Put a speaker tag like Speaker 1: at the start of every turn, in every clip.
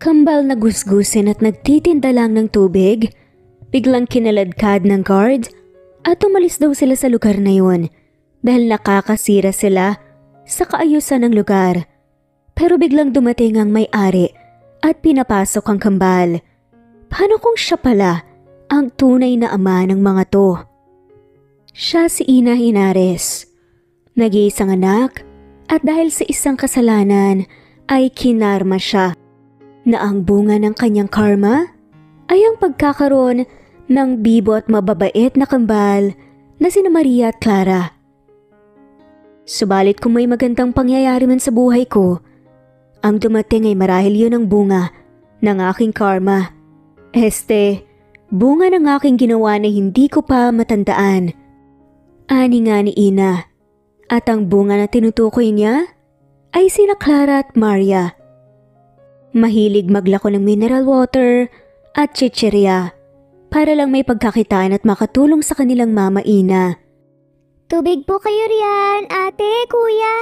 Speaker 1: Kambal na gusgusin at nagtitinda lang ng tubig, biglang kinaladkad ng guard at umalis daw sila sa lugar na yun dahil nakakasira sila sa kaayusan ng lugar. Pero biglang dumating ang may-ari at pinapasok ang kambal. Paano kung siya pala ang tunay na ama ng mga to? Siya si Ina Henares, nag-iisang anak at dahil sa isang kasalanan ay kinarma siya na ang bunga ng kanyang karma ay ang pagkakaroon ng bibo at mababait na kambal na sina Maria at Clara. Subalit kung may magandang pangyayari man sa buhay ko, ang dumating ay marahil yun ang bunga ng aking karma. Bunga ng aking ginawa na hindi ko pa matandaan. Ani nga ni Ina. At ang bunga na tinutukoy niya ay sina Clara at Maria. Mahilig maglako ng mineral water at chichirya para lang may pagkakitaan at makatulong sa kanilang mama Ina.
Speaker 2: Tubig po kayo riyan, ate, kuya.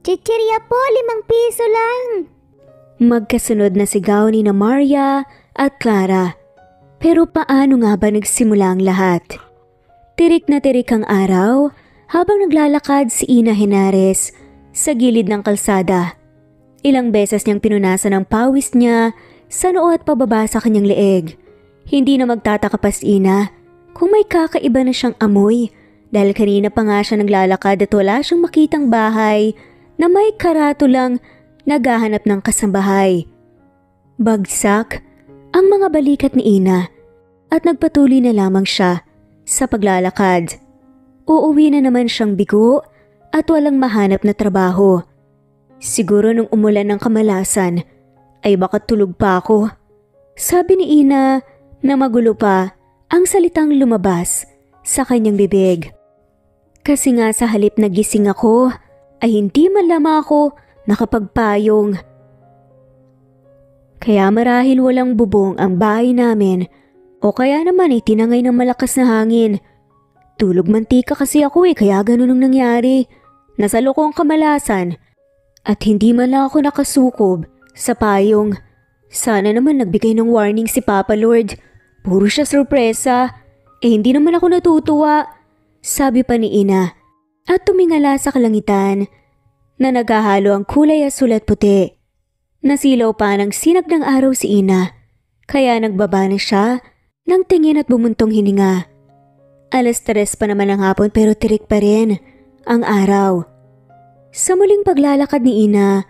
Speaker 2: Chichirya po, 5 piso lang.
Speaker 1: Magkasunod na sigaw ni na Maria at Clara. Pero paano nga ba nagsimula ang lahat? Tirik na tirik ang araw habang naglalakad si Ina Henares sa gilid ng kalsada. Ilang beses niyang pinunasan ang pawis niya sa noo at pababa sa kanyang leeg. Hindi na magtataka pa si Ina kung may kakaiba na siyang amoy dahil kanina pa nga siya naglalakad at wala siyang makitang bahay na may karatulang naghahanap ng kasambahay. Bagsak ang mga balikat ni Ina at nagpatuloy na lamang siya sa paglalakad. Uuwi na naman siyang bigo at walang mahanap na trabaho. Siguro nung umulan ng kamalasan ay baka tulog pa ako. Sabi ni Ina na magulo pa ang salitang lumabas sa kanyang bibig. Kasi nga sa halip na gising ako ay hindi man lamang ako nakapagpayong. Kaya marahil walang bubong ang bahay namin o kaya naman ay tinangay ng malakas na hangin. Tulog mantika kasi ako kaya ganun ang nangyari. Nasa loko ang kamalasan. At hindi man lang ako nakasukob sa payong. Sana naman nagbigay ng warning si Papa Lord. Puro siya sorpresa. Hindi naman ako natutuwa. Sabi pa ni Ina. At tumingala sa kalangitan na naghahalo ang kulay asul at puti. Nasilaw pa ng sinag ng araw si Ina. Kaya nagbaba na siya ng tingin at bumuntong hininga. 3:00 pa naman ang hapon pero tirik pa rin ang araw. Sa muling paglalakad ni Ina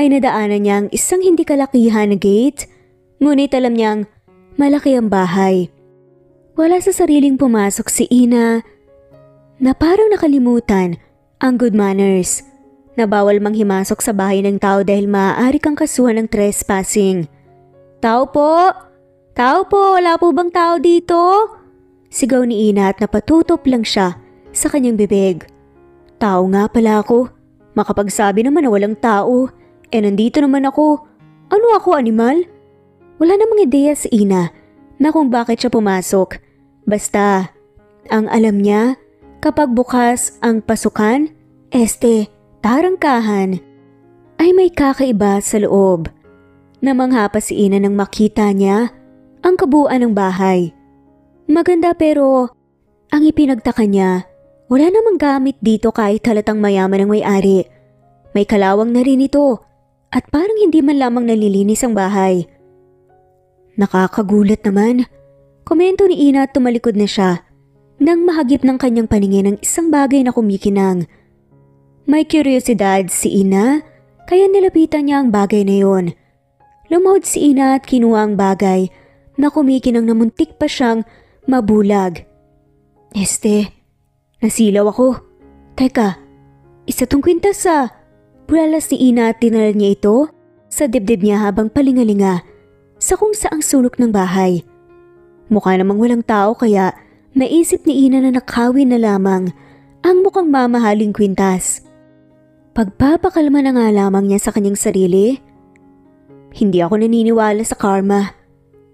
Speaker 1: ay nadaanan niya ang isang hindi kalakihan na gate, ngunit alam niyang malaki ang bahay. Wala sa sariling pumasok si Ina na parang nakalimutan ang good manners na bawal manghimasok sa bahay ng tao dahil maaari kang kasuhan ng trespassing. Tao po! Tao po! Wala po bang tao dito? Sigaw ni Ina at napatutop lang siya sa kanyang bibig. Tao nga pala ako. Makapagsabi naman na walang tao. Nandito naman ako. Ano ako, animal? Wala namang ideya si Ina na kung bakit siya pumasok. Basta, ang alam niya, kapag bukas ang pasukan, tarangkahan, ay may kakaiba sa loob. Namangha pa si Ina nang makita niya ang kabuuan ng bahay. Maganda pero ang ipinagtaka niya, wala namang gamit dito kahit halatang mayaman ang may-ari. May kalawang na rin ito at parang hindi man lamang nalilinis ang bahay. Nakakagulat naman. Komento ni Ina at tumalikod na siya nang mahagip ng kanyang paningin ang isang bagay na kumikinang. May kuryosidad si Ina kaya nilapitan niya ang bagay na yon. Lumahod si Ina at kinuha ang bagay na kumikinang na muntik pa siyang mabulag. Nasilaw ako. Teka, isa tong kwintas ah. Bulalas ni Ina at tinala niya ito sa dibdib niya habang palingalinga sa kung saang sulok ng bahay. Mukha namang walang tao kaya naisip ni Ina na nakawin na lamang ang mukhang mamahaling kwintas. Pagpapakalma na nga lamang niya sa kanyang sarili. Hindi ako naniniwala sa karma.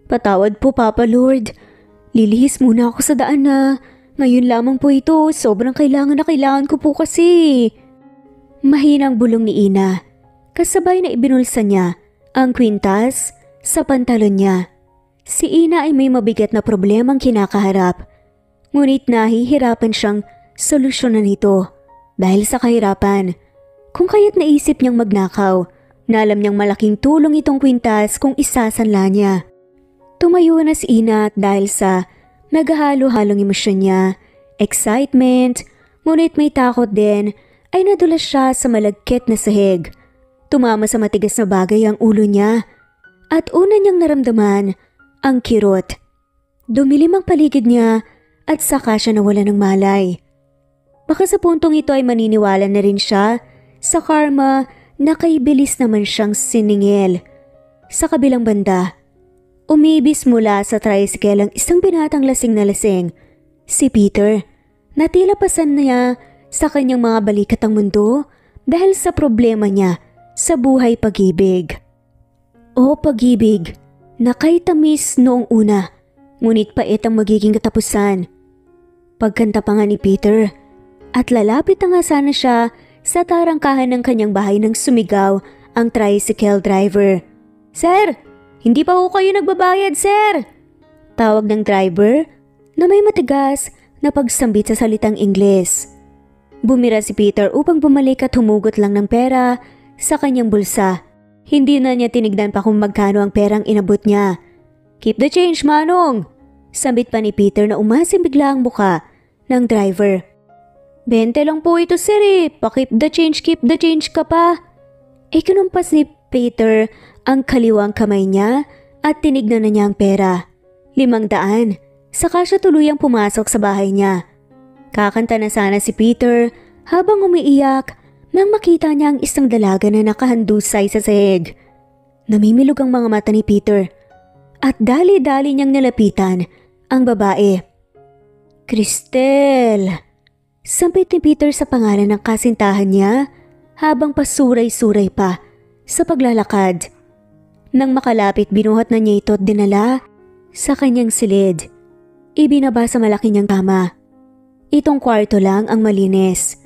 Speaker 1: Patawad po, Papa Lord. Lilihis muna ako sa daan na. Ngayon lamang po ito, sobrang kailangan na kailangan ko po kasi. Mahinang bulong ni Ina, kasabay na ibinulsa niya Ang kwintas sa pantalon niya. Si Ina ay may mabigat na problemang kinakaharap. Ngunit nahihirapan siyang solusyonan ito dahil sa kahirapan. Kung kaya't naisip niyang magnakaw, na alam niyang malaking tulong itong kwintas kung isasanla niya. Tumayo na si Ina at dahil sa naghahalo-halong emosyon niya, excitement, ngunit may takot din, ay nadulas siya sa malagkit na sahig. Tumama sa matigas na bagay ang ulo niya at una niyang naramdaman ang kirot. Dumilim ang paligid niya at saka siya nawala ng malay. Baka sa puntong ito ay maniniwala na rin siya sa karma na kay bilis naman siyang siningil. Sa kabilang banda, umibis mula sa tricycle ang isang binatang lasing na lasing, si Peter. Natila pasan niya sa kanyang mga balikatang mundo dahil sa problema niya sa buhay pag-ibig. O pag-ibig na kay tamis noong una, ngunit pait ang magiging katapusan. Pagkanta pa nga ni Peter at lalapit na nga sana siya sa tarangkahan ng kanyang bahay nang sumigaw ang tricycle driver. "Sir, hindi pa ho kayo nagbabayad, sir!" Tawag ng driver na may matigas na pagsambit sa salitang Ingles. Bumira si Peter upang bumalik at humugot lang ng pera sa kanyang bulsa. Hindi na niya tinignan pa kung magkano ang perang inabot niya. "Keep the change, manong!" Sambit pa ni Peter na umasim bigla ang muka ng driver. "20 lang po ito, sir eh. Pa-keep the change ka pa." Ikinumpas ni Peter ang kaliwang kamay niya at tinignan na niya ang pera. 500. Saka siya tuluyang pumasok sa bahay niya. Kakanta na sana si Peter habang umiiyak nang makita niya ang isang dalaga na nakahandusay sa sahig. Namimilog ang mga mata ni Peter at dali-dali niyang nilapitan ang babae. "Cristel!" Sambit ni Peter sa pangalan ng kasintahan niya habang pasuray-suray pa sa paglalakad. Nang makalapit, binuhat na niya ito at dinala sa kanyang silid. Ibinaba sa malaki niyang kama. Itong kwarto lang ang malinis.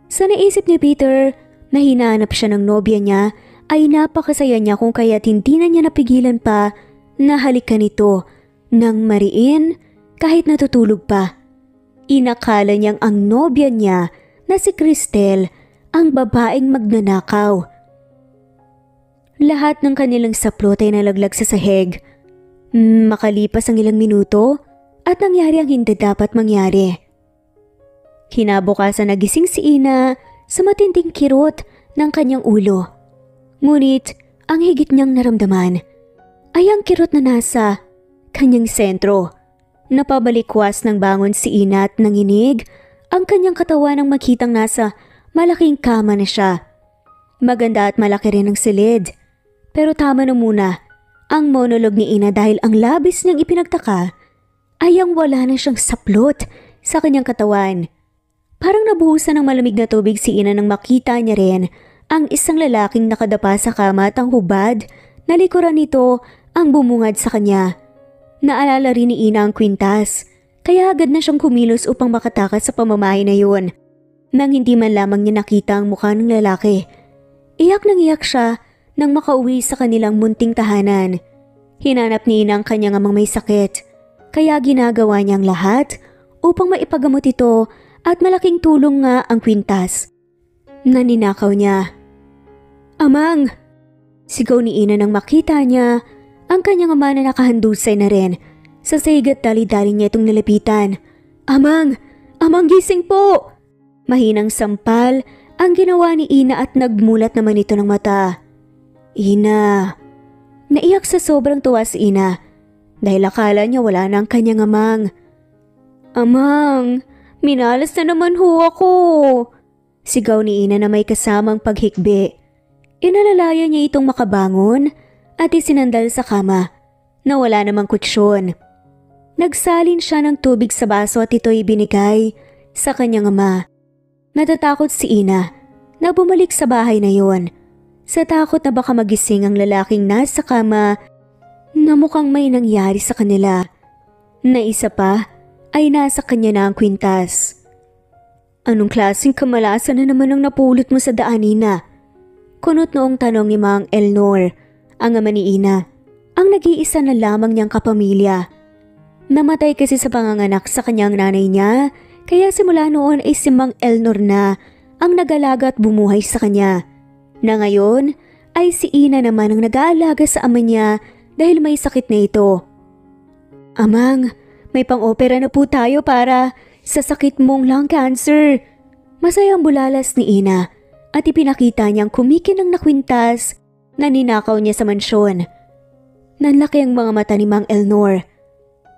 Speaker 1: Sa naisip ni Peter na hinahanap siya ng nobya niya ay napakasaya niya kung kaya't hindi na niya napigilan pa na halikan ito nang mariin kahit natutulog pa. Inakala niyang ang nobya niya na si Cristel ang babaeng magnanakaw. Lahat ng kanilang saplot ay nalaglag sa sahig. Makalipas ang ilang minuto at nangyari ang hindi dapat mangyari. Kinabukasan nagising si Ina sa matinding kirot ng kanyang ulo. Ngunit ang higit niyang naramdaman ay ang kirot na nasa kanyang sentro. Napabalikwas ng bangon si Ina at nanginig ang kanyang katawan nang makitang nasa malaking kama na siya. Maganda at malaki rin ang silid. Pero tama na muna ang monolog ni Ina dahil ang labis niyang ipinagtaka ay ang wala na siyang saplot sa kanyang katawan. Parang nabuhusan ng malamig na tubig si Ina nang makita niya rin ang isang lalaking nakadapa sa kama at ang hubad na likuran nito ang bumungad sa kanya. Naalala rin ni Ina ang kwintas, kaya agad na siyang kumilos upang makatakas sa pamamahay na yun. Nang hindi man lamang niya nakita ang mukha ng lalaki, iyak nang iyak siya nang makauwi sa kanilang munting tahanan. Hinanap ni Ina ang kanyang amang may sakit, kaya ginagawa niyang lahat upang maipagamot ito at malaking tulong nga ang kwintas na ninakaw niya. "Amang!" Sigaw ni Ina nang makita niya ang kanyang ama na nakahandusay na rin. Sa sahig at dali-dali niya itong nilapitan. "Amang! Amang, gising po!" Mahinang sampal ang ginawa ni Ina at nagmulat naman ito ng mata. "Ina!" Naiyak sa sobrang tuwa si Ina dahil akala niya wala na ang kanyang amang. "Amang! Minalas na naman ho ako!" Sigaw ni Ina na may kasamang paghikbi. Inalalaya niya itong makabangon at isinandal sa kama na wala namang kutsyon. Nagsalin siya ng tubig sa baso at ito'y binigay sa kanyang ama. Natatakot si Ina na bumalik sa bahay na yon. Sa takot na baka magising ang lalaking nasa kama na mukhang may nangyari sa kanila. Na isa pa ay nasa kanya na ang kwintas. "Anong klaseng kamalasan na naman ang napulot mo sa daan, Ina?" Kunot noong tanong ni Mang Elnor ang ama ni Ina, ang nag-iisa na lamang niyang kapamilya. Namatay kasi sa panganganak sa kanyang nanay niya, kaya simula noon ay si Mang Elnor na ang nag-alaga at bumuhay sa kanya. Na ngayon ay si Ina naman ang nag-aalaga sa ama niya dahil may sakit na ito. Amang, may pang-opera na po tayo para sa sakit mong lung cancer. Masayang bulalas ni Ina at ipinakita niyang kumikinang na kwintas na ninakaw niya sa mansyon. Nanlaki ang mga mata ni Mang Elnor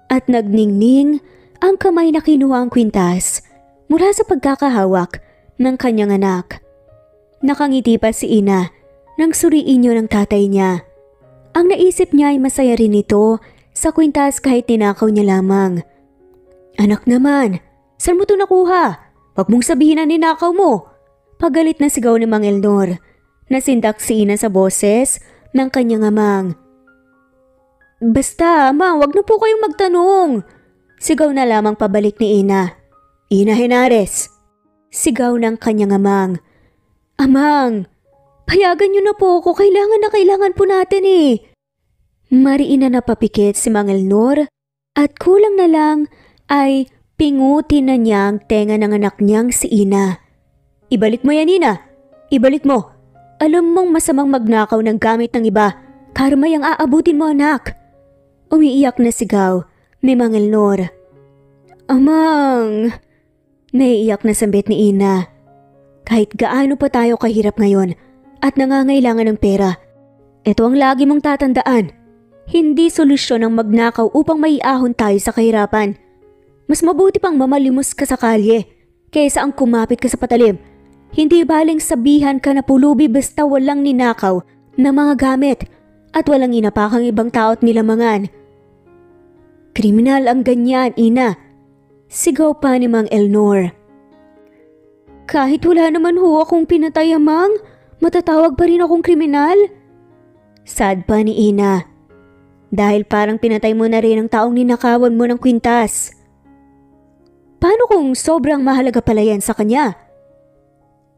Speaker 1: at nagningning ang kamay na kinuha ang kwintas mula sa pagkakahawak ng kanyang anak. Nakangiti pa si Ina nang suriin niyo ng tatay niya. Ang naisip niya ay masaya rin ito sa kwintas kahit ninakaw niya lamang. Anak naman, saan mo ito nakuha? Huwag mong sabihin na ninakaw mo. Pagalit na sigaw ni Mang Elnor. Nasindak si Ina sa boses ng kanyang amang. Basta, ama, wag na po kayong magtanong. Sigaw na lamang pabalik ni Ina. Ina Henares. Sigaw ng kanyang amang. Amang, payagan niyo na po ako. Kailangan po natin eh. Mariin na napapikit si Mang Elnor at kulang na lang ay pingutin na niya ang tenga ng anak niyang si Ina. Ibalik mo yan, Ina. Ibalik mo. Alam mong masamang magnakaw ng gamit ng iba. Karma yung aabutin mo, anak. Umiiyak na sigaw ni Mang Elnor. Amang! Naiiyak na sambit ni Ina. Kahit gaano pa tayo kahirap ngayon at nangangailangan ng pera, ito ang lagi mong tatandaan. Hindi solusyon ang magnakaw upang maiahon tayo sa kahirapan. Mas mabuti pang mamalimos ka sa kalye kaysa ang kumapit ka sa patalim. Hindi baling sabihan ka na pulubi basta walang ninakaw na mga gamit at walang inapakang ibang tao at nilamangan. Kriminal ang ganyan, Ina. Sigaw pa ni Mang Elnor. Kahit wala naman ho akong pinatay, Amang, matatawag pa rin akong kriminal? Sad pa ni Ina. Dahil parang pinatay mo na rin ang taong ninakawan mo ng kwintas. Paano kung sobrang mahalaga pala yan sa kanya?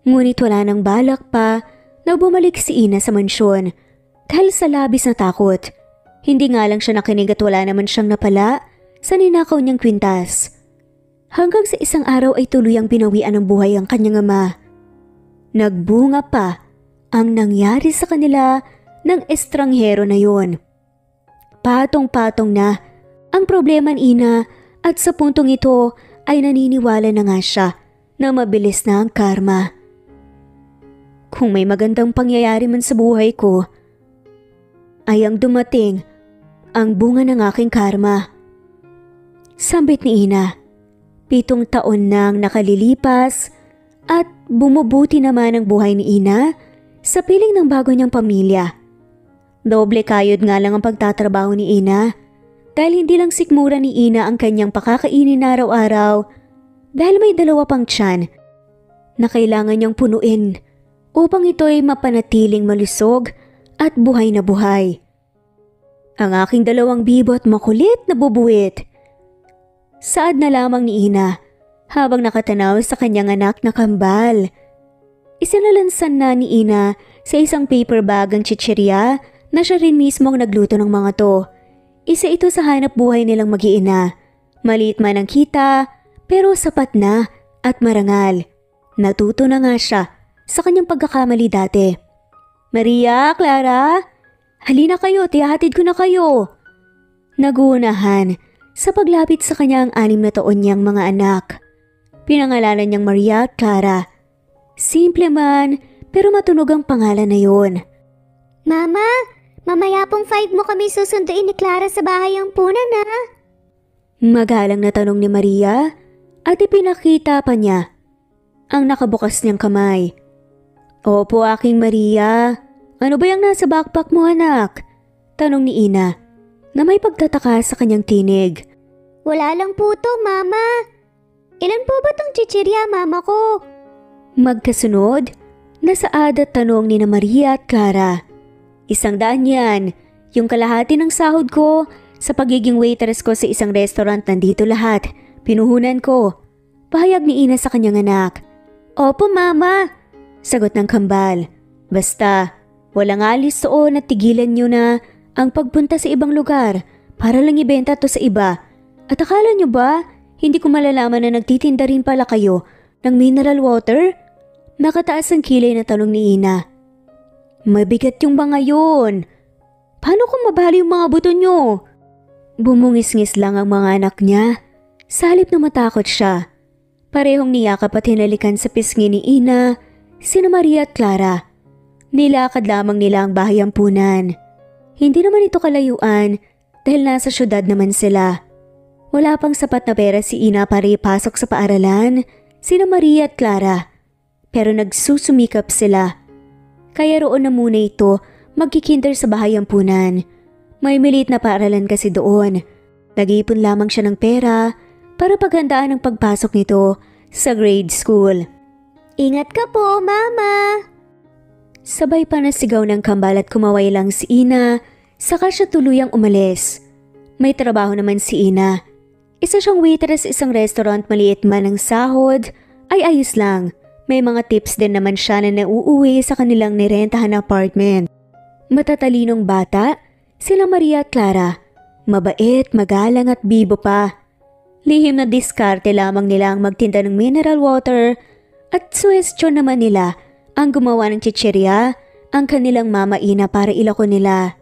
Speaker 1: Ngunit wala nang balak pa na bumalik si Ina sa mansyon dahil sa labis na takot. Hindi nga lang siya nakinig at wala naman siyang napala sa ninakaw niyang kwintas. Hanggang sa isang araw ay tuluyang binawian ng buhay ang kanyang ama. Nagbunga pa ang nangyari sa kanila ng estranghero na yon. Patong-patong na ang problema ni Ina at sa puntong ito ay naniniwala na nga siya na mabilis na ang karma. Kung may magandang pangyayari man sa buhay ko, ay ang dumating ang bunga ng aking karma. Sambit ni Ina. 7 taon nang nakalilipas at bumubuti naman ang buhay ni Ina sa piling ng bago niyang pamilya. Doble kayod nga lang ang pagtatrabaho ni Ina dahil hindi lang sikmura ni Ina ang kanyang pakakainin araw-araw dahil may 2 pang tiyan na kailangan niyang punuin upang ito ay mapanatiling malusog at buhay na buhay. Ang aking 2 bibo at makulit na bubuwit. Saad na lamang ni Ina habang nakatanaw sa kanyang anak na kambal. Isinalansan na ni Ina sa isang paper bag ang chichirya na siya rin mismo ang nagluto ng mga to. Isa ito sa hanap buhay nilang mag-iina. Maliit man ang kita pero sapat na at marangal. Natuto na nga siya sa kanyang pagkakamali dati. Maria, Clara, halina kayo, tiyahatid ko na kayo. Naguunahan sa paglapit sa kanya ang 6 na taon niyang mga anak. Pinangalanan niyang Maria at Clara. Simple man, pero matunog ang pangalan na yon.
Speaker 2: Mama, mamaya pong 5 mo kami susunduin ni Clara sa bahay ang punan na.
Speaker 1: Magalang na tanong ni Maria at ipinakita pa niya ang nakabukas niyang kamay. Opo, aking Maria. Ano ba yung nasa backpack mo, anak? Tanong ni Ina na may pagtataka sa kanyang tinig.
Speaker 2: Wala lang po to, Mama. Ilan po ba tong chichirya, Mama ko?
Speaker 1: Magkasunod, nasaad at tanong ni na Maria at Clara. 100 yan. Yung kalahati ng sahod ko sa pagiging waitress ko sa isang restaurant, nandito lahat. Pinuhunan ko. Pahayag ni Ina sa kanyang anak. Opo, Mama. Sagot ng kambal. Basta, Walang alis doon at tigilan nyo na ang pagpunta sa ibang lugar para lang ibenta to sa iba. At akala nyo ba, hindi ko malalaman na nagtitinda rin pala kayo ng mineral water? Nakataas ang kilay na tanong ni Ina. Mabigat yung mga yun. Paano kung mabali yung mga buto nyo? Bumungis-ngis lang ang mga anak niya. Sa halip na matakot siya. Parehong niyakap at hinalikan sa pisngi ni Ina, sina Maria at Clara. Nilakad lamang nila ang bahay ampunan. Hindi naman ito kalayuan dahil nasa syudad naman sila. Wala pang sapat na pera si Ina para ipasok sa paaralan, sina Maria at Clara. Pero nagsusumikap sila. Kaya roon na muna ito magkikinder sa bahay ampunan. May maliit na paaralan kasi doon. Nag-iipon lamang siya ng pera para paghandaan ang pagpasok nito sa grade school.
Speaker 2: Ingat ka po, Mama!
Speaker 1: Sabay pa nasigaw ng kambal at kumaway lang si Ina, saka siya tuluyang umalis. May trabaho naman si Ina. Isa siyang waitress sa isang restaurant, maliit man ang sahod, ay ayos lang. May mga tips din naman siya na nauuwi sa kanilang nirentahan na apartment. Matatalinong bata, sila Maria at Clara. Mabait, magalang at bibo pa. Lihim na diskarte lamang nila ang magtinda ng mineral water at suwestyon naman nila ang gumawa ng chichirya, ang kanilang mama Ina para ilako nila.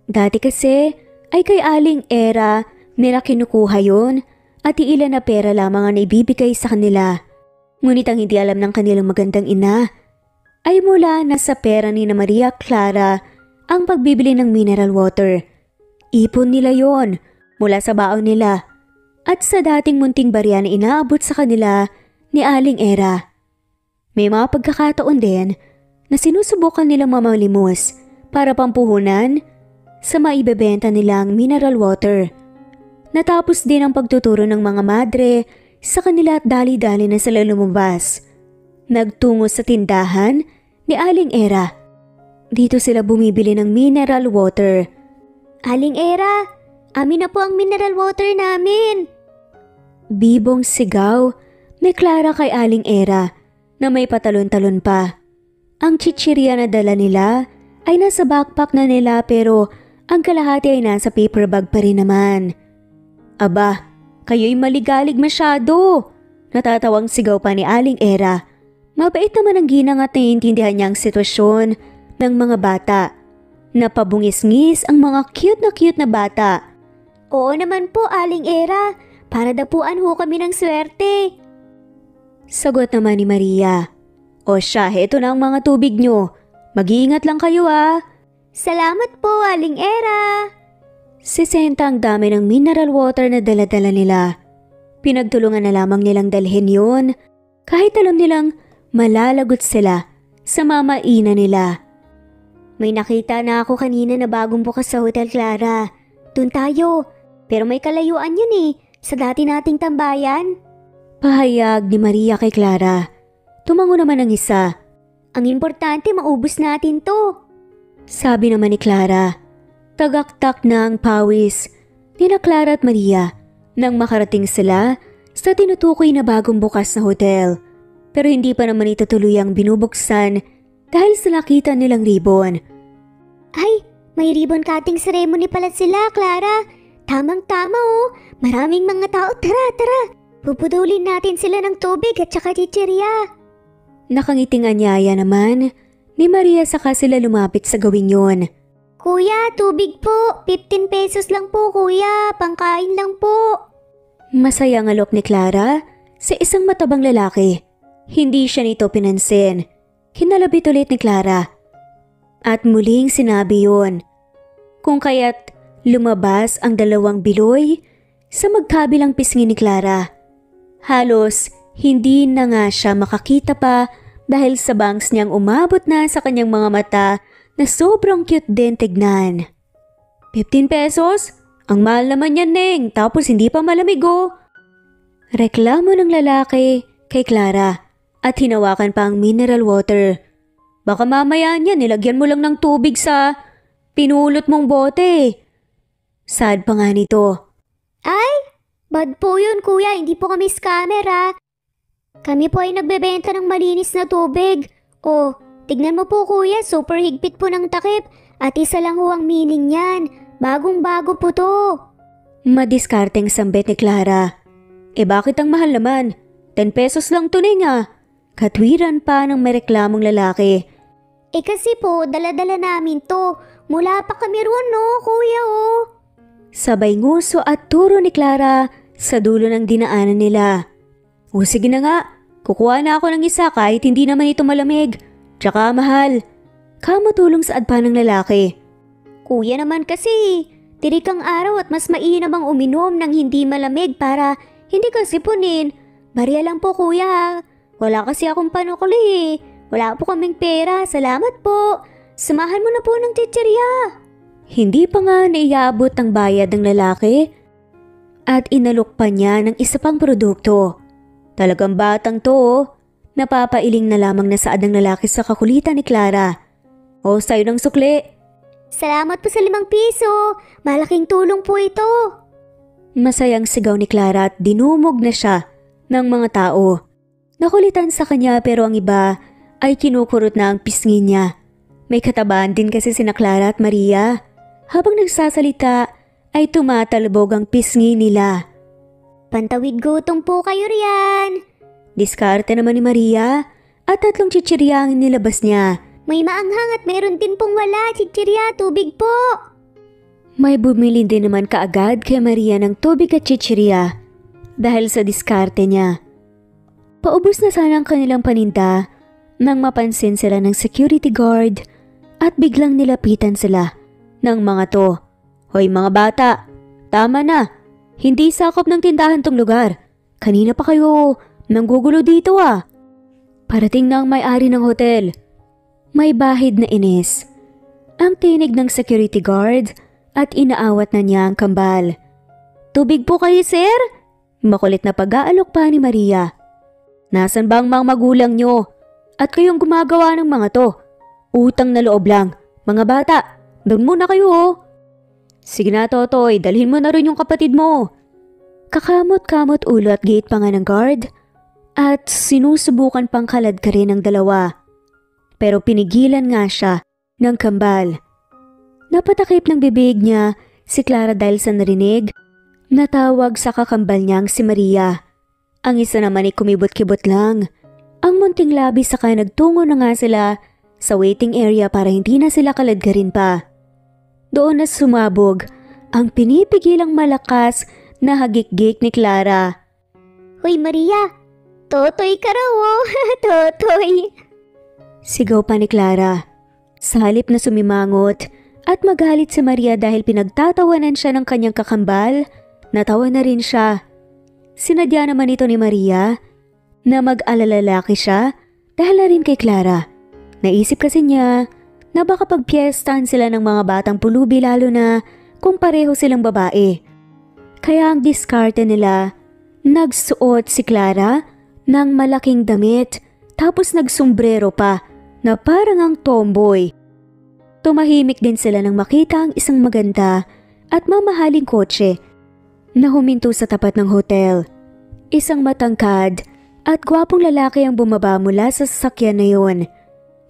Speaker 1: Dati kasi ay kay Aling Era nila kinukuha yun at iilan na pera lamang ang naibibigay sa kanila. Ngunit ang hindi alam ng kanilang magandang ina ay mula na sa pera ni na Maria Clara ang pagbibili ng mineral water. Ipon nila yon mula sa baon nila at sa dating munting barya na inaabot sa kanila ni Aling Era. May mga pagkakataon din na sinusubukan nilang mamalimos para pampuhunan sa maibebenta nilang mineral water. Natapos din ang pagtuturo ng mga madre sa kanila at dali-dali na sila lumabas. Nagtungo sa tindahan ni Aling Era. Dito sila bumibili ng mineral water.
Speaker 2: Aling Era, amin na po ang mineral water namin!
Speaker 1: Bibong sigaw ni Clara kay Aling Era na may patalon-talon pa. Ang chichirya na dala nila ay nasa backpack na nila pero ang kalahati ay nasa paper bag pa rin naman. Aba, kayo'y maligalig masyado! Natatawang sigaw pa ni Aling Era. Mabait naman ang ginang at naiintindihan niya ang sitwasyon ng mga bata. Napabungis-ngis ang mga cute na bata.
Speaker 2: Oo naman po, Aling Era. Para dapuan ho kami ng swerte.
Speaker 1: Sagot naman ni Maria. O siya, heto na ang mga tubig nyo. Mag-iingat lang kayo ah.
Speaker 2: Salamat po, Aling Era.
Speaker 1: 60 ang dami ng mineral water na dala-dala nila. Pinagtulungan na lamang nilang dalhin yun kahit alam nilang malalagot sila sa mama Ina nila.
Speaker 2: May nakita na ako kanina na bagong bukas sa Hotel Clara. Doon tayo. Pero may kalayuan yun sa dati nating tambayan.
Speaker 1: Pahayag ni Maria kay Clara. Tumango naman ang isa.
Speaker 2: Ang importante maubos natin to.
Speaker 1: Sabi naman ni Clara. Tagaktak na ang pawis nina Clara at Maria nang makarating sila sa tinutukoy na bagong bukas na hotel. Pero hindi pa naman ito tuluyang binubuksan dahil sa nakita nilang ribbon.
Speaker 2: Ay, may ribbon cutting ceremony pala sila, Clara. Tamang-tama Maraming mga tao. Tara. Pupudulin natin sila ng tubig at saka chichirya.
Speaker 1: Nakangiting anyaya naman ni Maria saka sila lumapit sa gawin yon.
Speaker 2: Kuya, tubig po. 15 pesos lang po, kuya. Pangkain lang po.
Speaker 1: Masaya ang alok ni Clara sa isang matabang lalaki. Hindi siya nito pinansin. Kinalabit ulit ni Clara. At muling sinabi yon. Kung kaya't lumabas ang dalawang biloy sa magkabilang pisngi ni Clara. Halos hindi na nga siya makakita pa dahil sa bangs niyang umabot na sa kanyang mga mata na sobrang cute din tignan. 15 pesos? Ang mahal naman yan, Neng, tapos hindi pa malamig Reklamo ng lalaki kay Clara at hinawakan pa ang mineral water. Baka mamaya niya nilagyan mo lang ng tubig sa pinulot mong bote. Sad pa nga nito.
Speaker 2: Ay, bad po yun, kuya. Hindi po kami scammer Kami po ay nagbebenta ng malinis na tubig. Tignan mo po kuya, super higpit po ng takip. At isa lang ho ang meaning niyan. Bagong bago po to.
Speaker 1: Madiskarteng sambit ni Clara. Bakit ang mahal naman? 10 pesos lang tuning ah. Katwiran pa ng may reklamong lalaki.
Speaker 2: Kasi po, dala-dala namin to. Mula pa kami roon no, kuya oh.
Speaker 1: Sabay nguso at turo ni Clara sa dulo ng dinaanan nila. O sige na nga, kukuha na ako ng isa kahit hindi naman ito malamig. Tsaka mahal. Kamatulong sa adpa ng lalaki.
Speaker 2: Kuya naman kasi, tirik ang araw at mas mainam ang uminom ng hindi malamig para hindi ka sipunin. Barya lang po kuya. Wala kasi akong panukuli eh. Wala po kaming pera. Salamat po. Samahan mo na po ng chichirya.
Speaker 1: Hindi pa nga naiabot ang bayad ng lalaki at inalok pa niya ng isa pang produkto. Talagang batang to oh. Napapailing na lamang na saad ng lalaki sa kakulitan ni Clara. O sayo ng sukli.
Speaker 2: Salamat po sa 5 piso. Malaking tulong po ito.
Speaker 1: Masayang sigaw ni Clara at dinumog na siya ng mga tao. Nakulitan sa kanya pero ang iba ay kinukurot na ang pisngi niya. May katabaan din kasi sina Clara at Maria. Habang nagsasalita ay tumatalbog ang pisngi nila.
Speaker 2: Pantawid gutom po kayo riyan.
Speaker 1: Diskarte naman ni Maria at 3 chichirya ang nilabas niya.
Speaker 2: May maanghang at meron din pong wala. Chichirya, tubig po.
Speaker 1: May bumili din naman kaagad kay Maria ng tubig at chichirya dahil sa diskarte niya. Paubos na sana ang kanilang paninda nang mapansin sila ng security guard at biglang nilapitan sila ng mga to. Hoy mga bata, tama na. Hindi sakop ng tindahan tong lugar. Kanina pa kayo nanggugulo dito ah. Parating na ang may-ari ng hotel. May bahid na inis ang tinig ng security guard at inaawat na niya ang kambal. Tubig po kayo sir? Makulit na pag-aalok pa ni Maria. Nasaan ba ang mga magulang nyo? At kayong gumagawa ng mga to? Utang na loob lang. Mga bata, doon muna kayo oh. Sige na Totoy, dalhin mo na rin yung kapatid mo. Kakamot-kamot ulo at gate pa nga ng guard at sinusubukan pang kalad ka rin ng dalawa. Pero pinigilan nga siya ng kambal. Napatakip ng bibig niya si Clara dahil sa narinig. Natawag sa kakambal niyang si Maria. Ang isa naman ay kumibot-kibot lang. Ang munting labi saka nagtungo na nga sila sa waiting area para hindi na sila kaladkarin pa. Doon na sumabog ang pinipigilang malakas na hagik-gik ni Clara.
Speaker 2: Hoy Maria, Totoy ka raw oh. Totoy.
Speaker 1: Sigaw pa ni Clara. Sa halip na sumimangot at magalit si Maria dahil pinagtatawanan siya ng kanyang kakambal, natawa na rin siya. Sinadya naman ito ni Maria na mag-alalalaki siya dahil na rin kay Clara. Naisip kasi niya na baka pagpiestahan sila ng mga batang pulubi lalo na kung pareho silang babae. Kaya ang diskarte nila, nagsuot si Clara ng malaking damit tapos nagsombrero pa na parang ang tomboy. Tumahimik din sila nang makita ang isang maganda at mamahaling kotse na huminto sa tapat ng hotel. Isang matangkad at gwapong lalaki ang bumaba mula sa sasakyan na yun.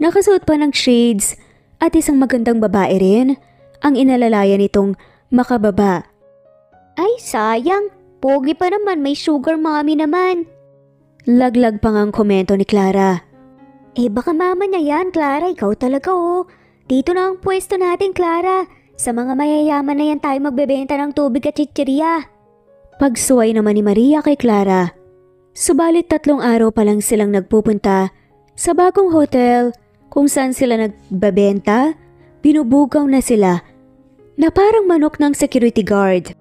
Speaker 1: Nakasuot pa ng shades at isang magandang babae rin ang inalalayan nitong makababa.
Speaker 2: Ay sayang, pogi pa naman, may sugar mommy naman.
Speaker 1: Laglag pa ngang komento ni Clara.
Speaker 2: Baka mama niya yan, Clara, ikaw talaga oh. Dito na ang pwesto natin, Clara. Sa mga mayayaman na yan tayo magbebenta ng tubig at chichirya.
Speaker 1: Pagsuway naman ni Maria kay Clara. Subalit 3 araw pa lang silang nagpupunta sa bagong hotel kung saan sila nagbabenta, binubugaw na sila na parang manok ng security guard.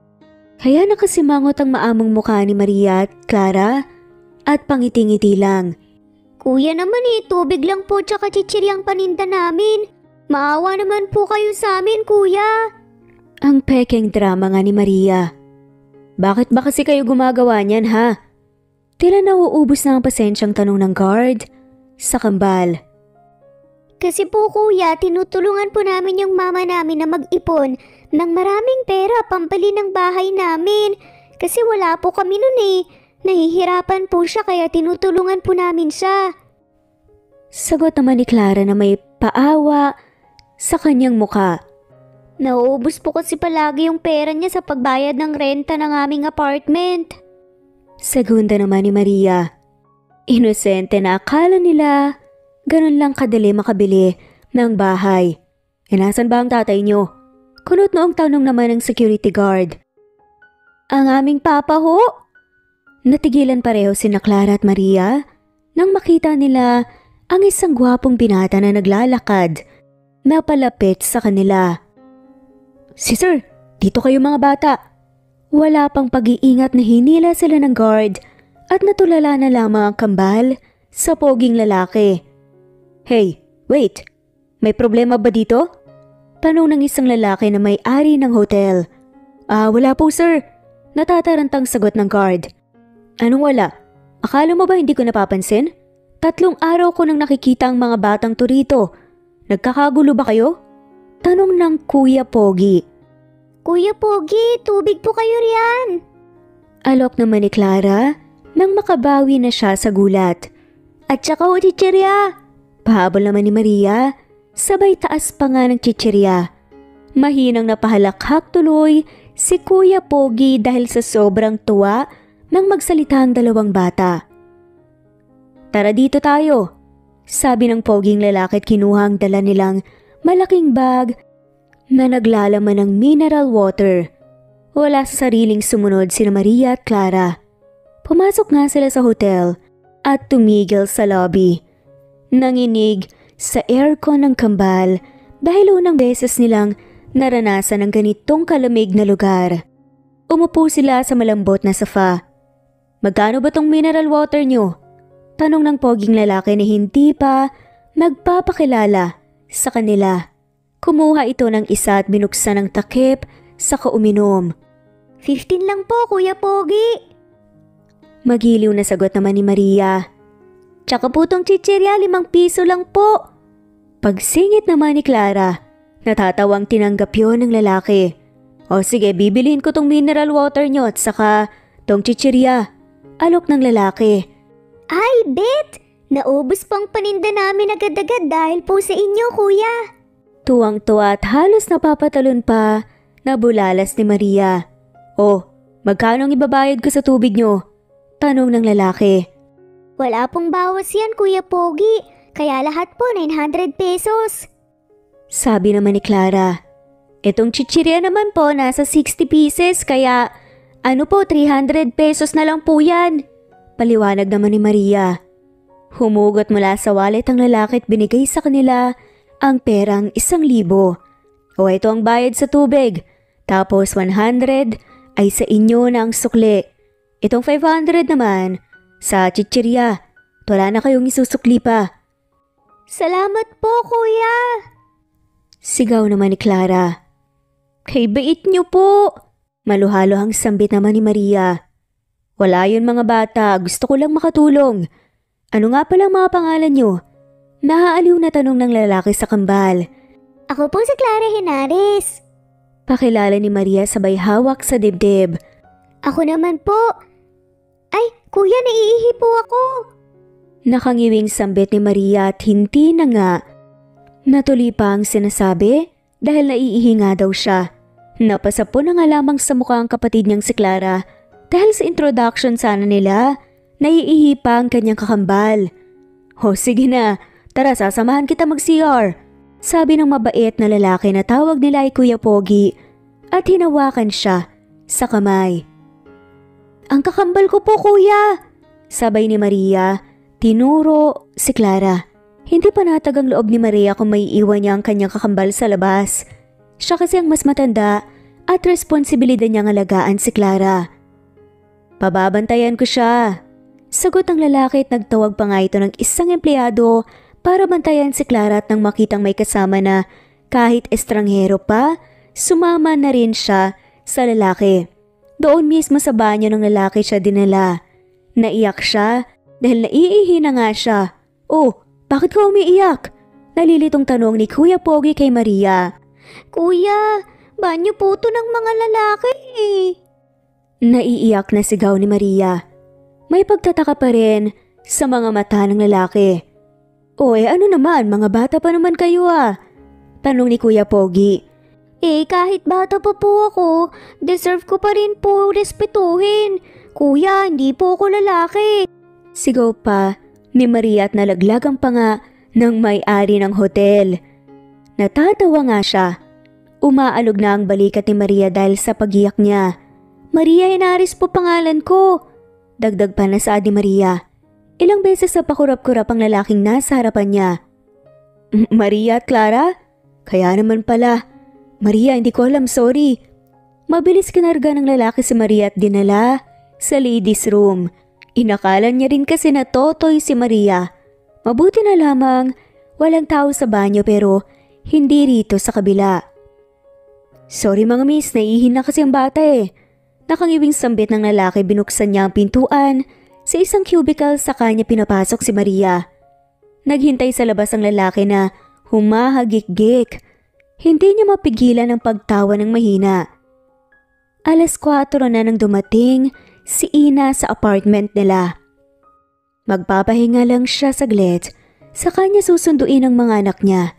Speaker 1: Kaya nakasimangot ang maamong mukha ni Maria at Clara at pangiti-ngiti lang.
Speaker 2: Kuya naman tubig lang po tsaka chichiryang paninda namin. Maawa naman po kayo sa amin, kuya.
Speaker 1: Ang pekeng drama nga ni Maria. Bakit ba kasi kayo gumagawa niyan ha? Tila nauubos na ang pasensyang tanong ng guard sa kambal.
Speaker 2: Kasi po kuya, tinutulungan po namin yung mama namin na mag-ipon ng maraming pera pampali ng bahay namin. Kasi wala po kami nun Nahihirapan po siya kaya tinutulungan po namin siya.
Speaker 1: Sagot naman ni Clara na may paawa sa kanyang muka.
Speaker 2: Nauubos po kasi palagi yung pera niya sa pagbayad ng renta ng aming apartment.
Speaker 1: Segunda naman ni Maria. Inosente na akala nila ganun lang kadali makabili ng bahay. Nasan ba ang tatay niyo? Kunot noong tanong naman ng security guard. Ang aming papa ho? Natigilan pareho sina Clara at Maria nang makita nila ang isang gwapong binata na naglalakad na palapit sa kanila. Si sir, dito kayo mga bata. Wala pang pag-iingat na hinila sila ng guard at natulala na lamang ang kambal sa poging lalaki. Hey, wait! May problema ba dito? Tanong ng isang lalaki na may-ari ng hotel. Wala po sir. Natatarantang sagot ng guard. Anong wala? Akala mo ba hindi ko napapansin? 3 araw ko nang nakikita ang mga batang to rito. Nagkakagulo ba kayo? Tanong ng Kuya Pogi.
Speaker 2: Kuya Pogi, tubig po kayo riyan.
Speaker 1: Alok naman ni Clara nang makabawi na siya sa gulat.
Speaker 2: At saka ho chichirya.
Speaker 1: Pahabol naman ni Maria, sabay taas pa nga ng chichirya. Mahinang napahalakhak tuloy si Kuya Pogi dahil sa sobrang tuwa nang magsalita ang 2 bata. Tara dito tayo, sabi ng poging lalaki at kinuha ang dala nilang malaking bag na naglalaman ng mineral water. Wala sa sariling sumunod sina Maria at Clara. Pumasok nga sila sa hotel at tumigil sa lobby. Nanginig sa aircon ng kambal dahil unang beses nilang naranasan ang ganitong kalamig na lugar. Umupo sila sa malambot na sofa. Magkano ba tong mineral water nyo? Tanong ng poging lalaki na hindi pa nagpapakilala sa kanila. Kumuha ito ng isa at binuksan ng takip sa kauminom.
Speaker 2: 15 lang po, Kuya Pogi.
Speaker 1: Magiliw na sagot naman ni Maria.
Speaker 2: Tsaka po tong chichirya, 5 piso lang po.
Speaker 1: Pagsingit naman ni Clara, natatawang tinanggap yun ng lalaki. O sige, bibiliin ko tong mineral water nyo at saka tong chichirya. Alok ng lalaki.
Speaker 2: Ay, bet! Naubos pang paninda namin agad-agad dahil po sa inyo, Kuya.
Speaker 1: Tuwang-tuwa at halos napapatalon pa na bulalas ni Maria. Oh, magkano ang ibabayad ko sa tubig nyo? Tanong ng lalaki.
Speaker 2: Wala pong bawas yan, Kuya Pogi. Kaya lahat po 900 pesos.
Speaker 1: Sabi naman ni Clara. Itong chichirya naman po nasa 60 pieces kaya ano po 300 pesos na lang po yan. Paliwanag naman ni Maria. Humugot mula sa wallet ang lalaki at binigay sa kanila ang perang 1,000. O ito ang bayad sa tubig. Tapos 100 ay sa inyo na ang sukli. Itong 500 naman sa chichirya. Wala na kayong isusukli pa.
Speaker 2: Salamat po, Kuya.
Speaker 1: Sigaw naman ni Clara. Kay bait niyo po. Maluhalo ang sambit naman ni Maria. Wala yun mga bata, gusto ko lang makatulong. Ano nga palang mga pangalan nyo? Naaaliw na tanong ng lalaki sa kambal.
Speaker 2: Ako po si Clara Henares.
Speaker 1: Pakilala ni Maria sabay hawak sa dibdib.
Speaker 2: Ako naman po. Ay, Kuya, naiihi po ako.
Speaker 1: Nakangiwing sambit ni Maria at hindi na nga. Natuloy pa ang sinasabi dahil naiihi nga daw siya. Napasapo na nga lamang sa mukha ang kapatid niyang si Clara dahil sa introduction sana nila, naiihi pa ang kanyang kakambal. O sige na, tara sasamahan kita mag-CR. Sabi ng mabait na lalaki na tawag nila ay Kuya Pogi at hinawakan siya sa kamay. Ang kakambal ko po, Kuya! Sabay ni Maria, tinuro si Clara. Hindi pa natagang loob ni Maria kung may iwan niya ang kanyang kakambal sa labas. Siya kasi ang mas matanda at responsibilidad niyang alagaan si Clara. Pababantayan ko siya. Sagot ng lalaki at nagtawag pa nga ito ng isang empleyado para bantayan si Clara at nang makitang may kasama na kahit estranghero pa, sumama na rin siya sa lalaki. Doon mismo sa banyo ng lalaki siya dinala. Naiyak siya dahil naiihi na nga siya. Oh, bakit ka umiiyak? Nalilitong tanong ni Kuya Pogi kay Maria.
Speaker 2: Kuya, banyo po to ng mga lalaki eh.
Speaker 1: Naiiyak na sigaw ni Maria. May pagtataka pa rin sa mga mata ng lalaki. Ano naman, mga bata pa naman kayo ah. Tanong ni Kuya Pogi.
Speaker 2: Kahit bata pa po ako, deserve ko pa rin po respetuhin. Kuya, hindi po ako lalaki.
Speaker 1: Sigaw pa ni Maria at nalaglag ang panga ng may-ari ng hotel. Natatawa nga siya. Umaalog na ang balikat ni Maria dahil sa pagiyak niya. Maria Henares po pangalan ko. Dagdag pa na saad ni Maria. Ilang beses na pakurap-kurap ang lalaking nasa harapan niya. Maria at Clara? Kaya naman pala. Maria, hindi ko alam, sorry. Mabilis kinarga ng lalaki si Maria at dinala sa ladies room. Inakalan niya rin kasi na totoy si Maria. Mabuti na lamang walang tao sa banyo pero hindi rito sa kabila. Sorry mga miss, naiihina kasi ang bata eh. Nakangiwing sambit ng lalaki, binuksan niya ang pintuan. Sa isang cubicle sa kanya pinapasok si Maria. Naghintay sa labas ang lalaki na humahagik-gik. Hindi niya mapigilan ang pagtawa ng mahina. 4:00 na nang dumating si Ina sa apartment nila. Magpapahinga lang siya saglit, sa kanya susunduin ang mga anak niya.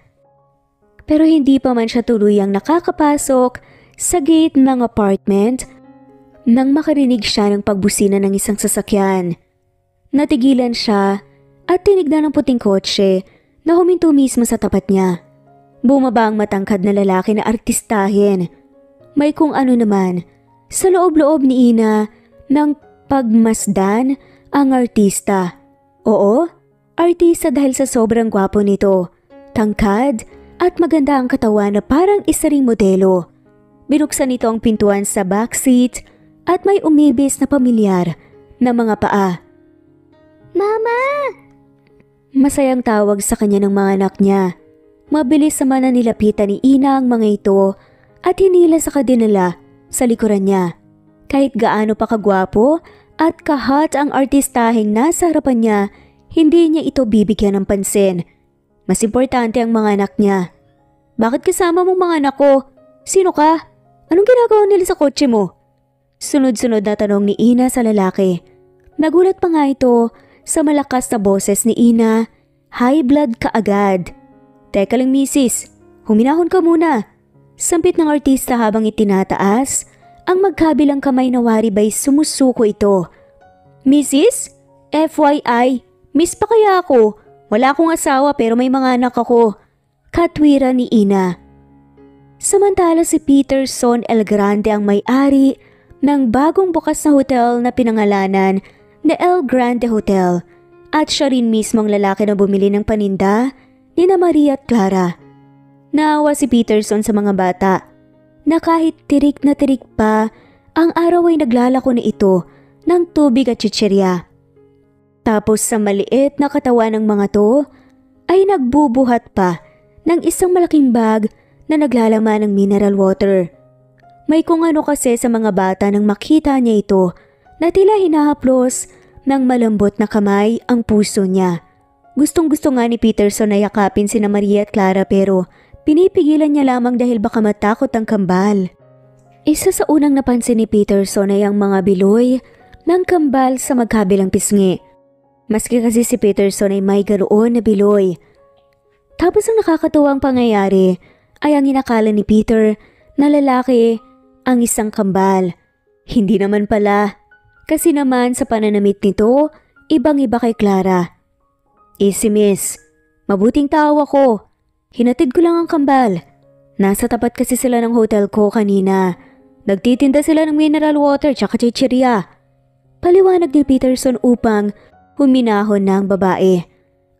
Speaker 1: Pero hindi pa man siya tuluyang nakakapasok sa gate ng apartment nang makarinig siya ng pagbusina ng isang sasakyan. Natigilan siya at tinignan ng puting kotse na huminto mismo sa tapat niya. Bumaba ang matangkad na lalaki na artistahin. May kung ano naman sa loob-loob ni Ina ng pagmasdan ang artista. Oo, artista dahil sa sobrang gwapo nito, tangkad at maganda ang katawan na parang isa ring modelo. Binuksan nito ang pintuan sa backseat at may umibis na pamilyar na mga paa.
Speaker 2: Mama!
Speaker 1: Masayang tawag sa kanya ng mga anak niya. Mabilis naman na nilapitan ni Ina ang mga ito at hinila sa kadinala sa likuran niya. Kahit gaano pa kagwapo at kahat ang artistaheng nasa harapan niya, hindi niya ito bibigyan ng pansin. Mas importante ang mga anak niya. Bakit kasama mong mga anak ko? Sino ka? Anong ginagawa nila sa kotse mo? Sunod-sunod na tanong ni Ina sa lalaki. Nagulat pa nga ito sa malakas na boses ni Ina. High blood ka agad. Teka lang misis, huminahon ka muna. Sampit ng artista habang itinataas ang magkabilang kamay na waribay sumusuko ito. Mrs. FYI, miss pa kaya ako? Wala akong asawa pero may mga anak ako. Katwira ni Ina. Samantala si Peterson El Grande ang may-ari ng bagong bukas na hotel na pinangalanan na El Grande Hotel at siya rin mismo ang lalaki na bumili ng paninda ni na Maria at Clara. Naawa si Peterson sa mga bata na kahit tirik na tirik pa ang araw ay naglalako na ito ng tubig at chichirya. Tapos sa maliit na katawan ng mga to ay nagbubuhat pa ng isang malaking bag na naglalaman ng mineral water. May kung ano kasi sa mga bata nang makita niya ito na tila hinahaplos ng malambot na kamay ang puso niya. Gustong-gusto nga ni Peterson na yakapin sina Maria at Clara pero pinipigilan niya lamang dahil baka matakot ang kambal. Isa sa unang napansin ni Peterson ay ang mga biloy ng kambal sa magkabilang pisngi. Maski kasi si Peterson ay may garoon na biloy. Tapos ang nakakatuwang pangyayari ay ang inakala ni Peter na lalaki ang isang kambal. Hindi naman pala, kasi naman sa pananamit nito, ibang-iba kay Clara. Easy miss, mabuting tao ako. Hinatid ko lang ang kambal. Nasa tapat kasi sila ng hotel ko kanina. Nagtitinda sila ng mineral water tsaka chichirya. Paliwanag ni Peterson upang huminahon na ang babae.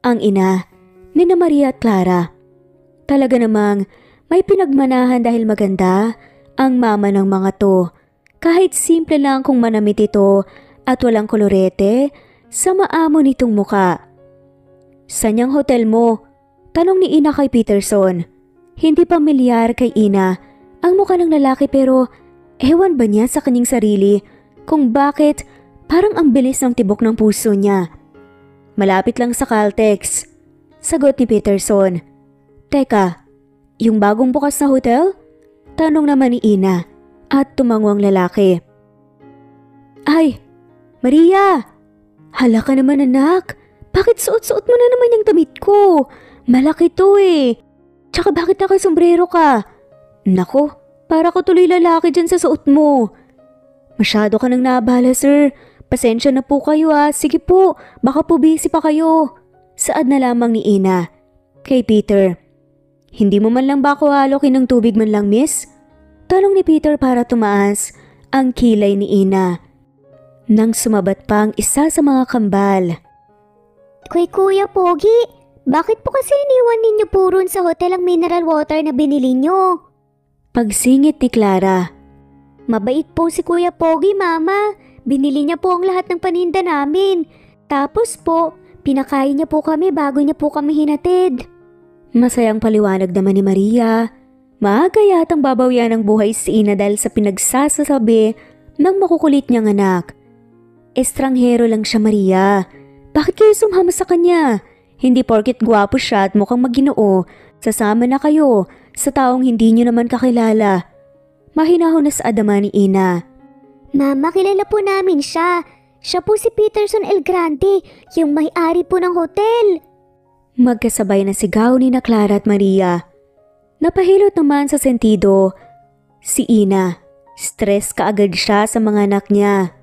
Speaker 1: Ang ina ni na Maria at Clara. Talaga namang may pinagmanahan dahil maganda ang mama ng mga to. Kahit simple lang kung manamit ito at walang kolorete sa maamo nitong muka. Saan yung hotel mo? Tanong ni Ina kay Peterson. Hindi pamilyar kay Ina ang mukha ng lalaki pero ewan ba niya sa kanyang sarili kung bakit parang ang bilis ng tibok ng puso niya. Malapit lang sa Caltex. Sagot ni Peterson. Teka, yung bagong bukas na hotel? Tanong naman ni Ina at tumango ang lalaki. Ay, Maria! Hala ka naman anak, Bakit suot-suot mo na naman yung damit ko? Malaki to eh. Tsaka bakit nakasombrero ka? Nako, para ko tuloy lalaki dyan sa suot mo. Masyado ka nang naabala, sir. Pasensya na po kayo ah. Sige po, baka po busy pa kayo. Saad na lamang ni Ina. Kay Peter. Hindi mo man lang ba ako halokin ng tubig man lang, miss? Tanong ni Peter para tumaas ang kilay ni Ina. Nang sumabat pa ang isa sa mga kambal.
Speaker 2: Kuya Pogi, bakit po kasi iniwan ninyo po ron sa hotel ang mineral water na binili nyo?
Speaker 1: Pagsingit ni Clara.
Speaker 2: Mabait po si Kuya Pogi, Mama. Binili niya po ang lahat ng paninda namin. Tapos po, pinakain niya po kami bago niya po kami hinatid.
Speaker 1: Masayang paliwanag naman ni Maria. Maaga yatang babawian ng buhay si Ina dahil sa pinagsasasabi ng makukulit niyang anak. Estranghero lang siya, Maria. Bakit kayo sumama sa kanya? Hindi porket gwapo siya at mukhang maginoo, sasama na kayo sa taong hindi niyo naman kakilala. Mahinahon na sa adama ni Ina.
Speaker 2: Mama, kilala po namin siya. Siya po si Peterson El Grande, yung may-ari po ng hotel.
Speaker 1: Magkasabay na sigaw ni na Clara at Maria. Napahilot naman sa sentido si Ina. Stress kaagad siya sa mga anak niya.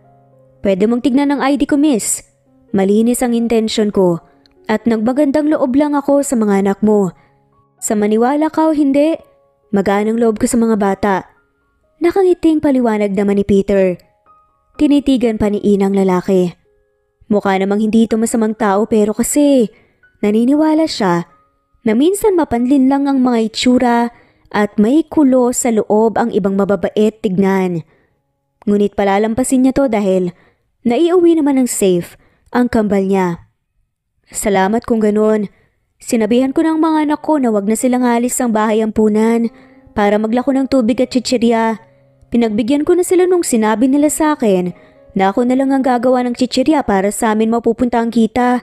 Speaker 1: Pwede mong tignan ang ID ko, miss. Malinis ang intensyon ko at nagbagandang loob lang ako sa mga anak mo. Sa maniwala ka o hindi, magaan ang loob ko sa mga bata. Nakangiting paliwanag naman ni Peter. Tinitigan pa ni Ina ang lalaki. Mukha namang hindi ito masamang tao pero kasi naniniwala siya na minsan mapanlin lang ang mga itsura at may kulo sa loob ang ibang mababait tignan. Ngunit palalampasin niya to dahil naiuwi naman ng safe ang kambal niya. Salamat kung ganun. Sinabihan ko ng mga anak ko na wag na silang alis ng bahay ampunan para maglako ng tubig at chichirya. Pinagbigyan ko na sila nung sinabi nila sa akin na ako na lang ang gagawa ng chichirya para sa amin mapupunta ang kita.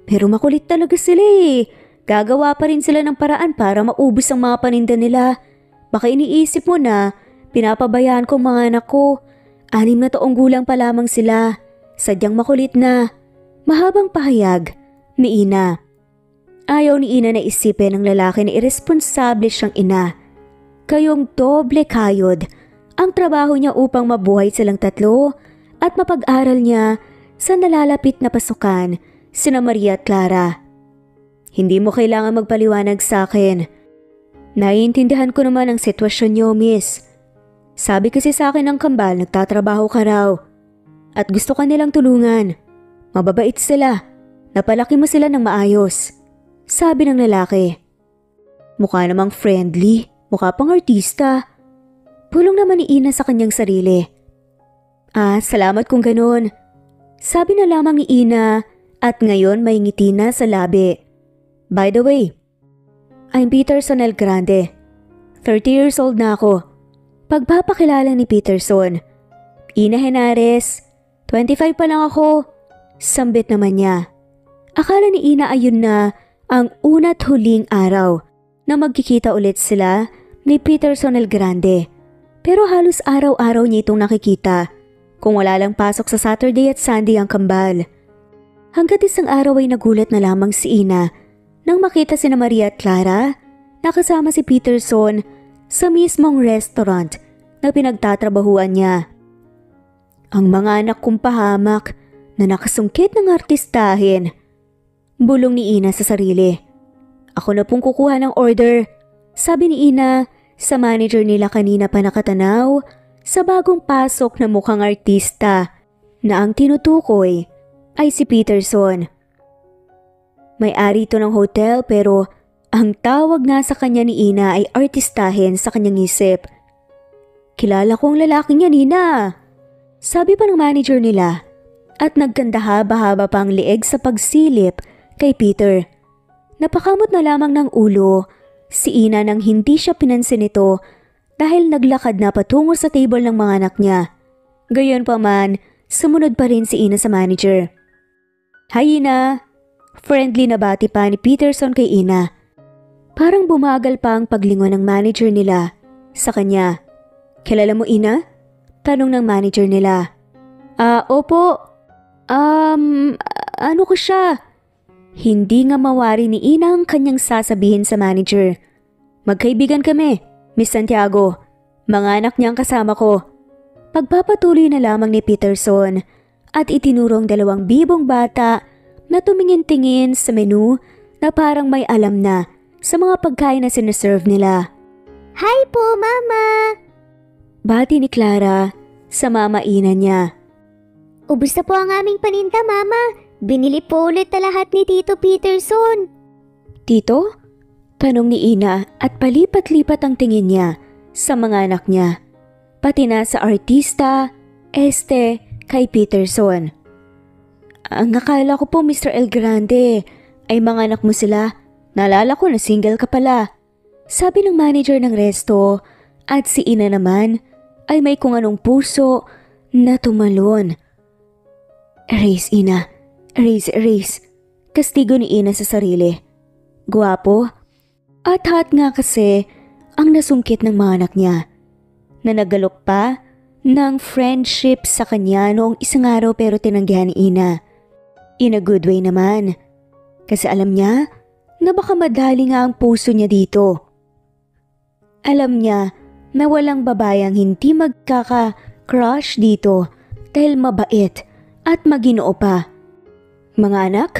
Speaker 1: Pero makulit talaga sila eh. Gagawa pa rin sila ng paraan para maubos ang mga paninda nila. Baka iniisip mo na pinapabayaan ko mga anak ko. 6 na taong gulang pa lamang sila. Sadyang makulit na. Mahabang pahayag ni Ina. Ayaw ni Ina na isipin ng lalaki na irresponsable siyang ina. Kayong doble kayod ang trabaho niya upang mabuhay silang tatlo at mapag-aral niya sa nalalapit na pasukan sina Maria at Clara. Hindi mo kailangan magpaliwanag sa akin. Naiintindihan ko naman ang sitwasyon niyo, miss. Sabi kasi sa akin ng kambal nagtatrabaho ka raw at gusto ka nilang tulungan. Mababait sila. Napalaki mo sila ng maayos. Sabi ng lalaki. Mukha namang friendly. Mukha pang artista. Pulong naman ni Ina sa kanyang sarili. Salamat kung ganun. Sabi na lamang ni Ina at ngayon may ngiti na sa labi. By the way, I'm Peterson El Grande. 30 years old na ako. Pagpapakilala ni Peterson. Ina Henares, 25 pa lang ako. Sambit naman niya. Akala ni Ina ayun na ang una't huling araw na magkikita ulit sila ni Peterson El Grande. Pero halos araw-araw niya itong nakikita kung wala lang pasok sa Saturday at Sunday ang kambal. Hanggat isang araw ay nagulat na lamang si Ina nang makita sina Maria at Clara na kasama si Peterson sa mismong restaurant na pinagtatrabahuan niya. Ang mga anak kong pahamak na nakasungkit ng artistahin. Bulong ni Ina sa sarili. Ako na pong kukuha ng order. Sabi ni Ina sa manager nila kanina pa nakatanaw sa bagong pasok na mukhang artista na ang tinutukoy ay si Peterson. May-ari ito ng hotel pero ang tawag nga sa kanya ni Ina ay artistahin sa kanyang isip. Kilala ko ang lalaking yan, Ina. Sabi pa ng manager nila at nagkandahaba-haba pa ang lieg sa pagsilip kay Peter. Napakamot na lamang ng ulo si Ina nang hindi siya pinansin ito dahil naglakad na patungo sa table ng mga anak niya. Gayon pa man, sumunod pa rin si Ina sa manager. Hi Ina! Friendly na bati pa ni Peterson kay Ina. Parang bumagal pa ang paglingon ng manager nila sa kanya. Kilala mo Ina? Tanong ng manager nila. Opo. Ano ko siya? Hindi nga mawari ni Ina ang kanyang sasabihin sa manager. Magkaibigan kami, Miss Santiago. Mga anak niyang kasama ko. Pagpapatuloy na lamang ni Peterson at itinurong 2 bibong bata na tumingin-tingin sa menu na parang may alam na sa mga pagkain na sinaserve nila.
Speaker 2: Hi po, Mama!
Speaker 1: Bati ni Clara sa mama Ina niya.
Speaker 2: Ubus na po ang aming paninda, Mama. Binili po ulit na lahat ni Tito Peterson.
Speaker 1: Tito? Tanong ni Ina at palipat-lipat ang tingin niya sa mga anak niya. Pati na sa artista, kay Peterson. Ang akala ko po Mr. El Grande ay mga anak mo sila. Naalala ko na single ka pala. Sabi ng manager ng resto at si Ina naman ay may kung anong puso na tumalon. Erase Ina, erase. Kastigo ni Ina sa sarili. Guwapo at hot nga kasi ang nasungkit ng mga anak niya na nagalok pa ng friendship sa kanya noong isang araw pero tinanggihan ni Ina. In a good way naman kasi alam niya na baka madali nga ang puso niya dito. Alam niya na walang babayang hindi magkaka-crush dito dahil mabait at maginoo pa. Mga anak?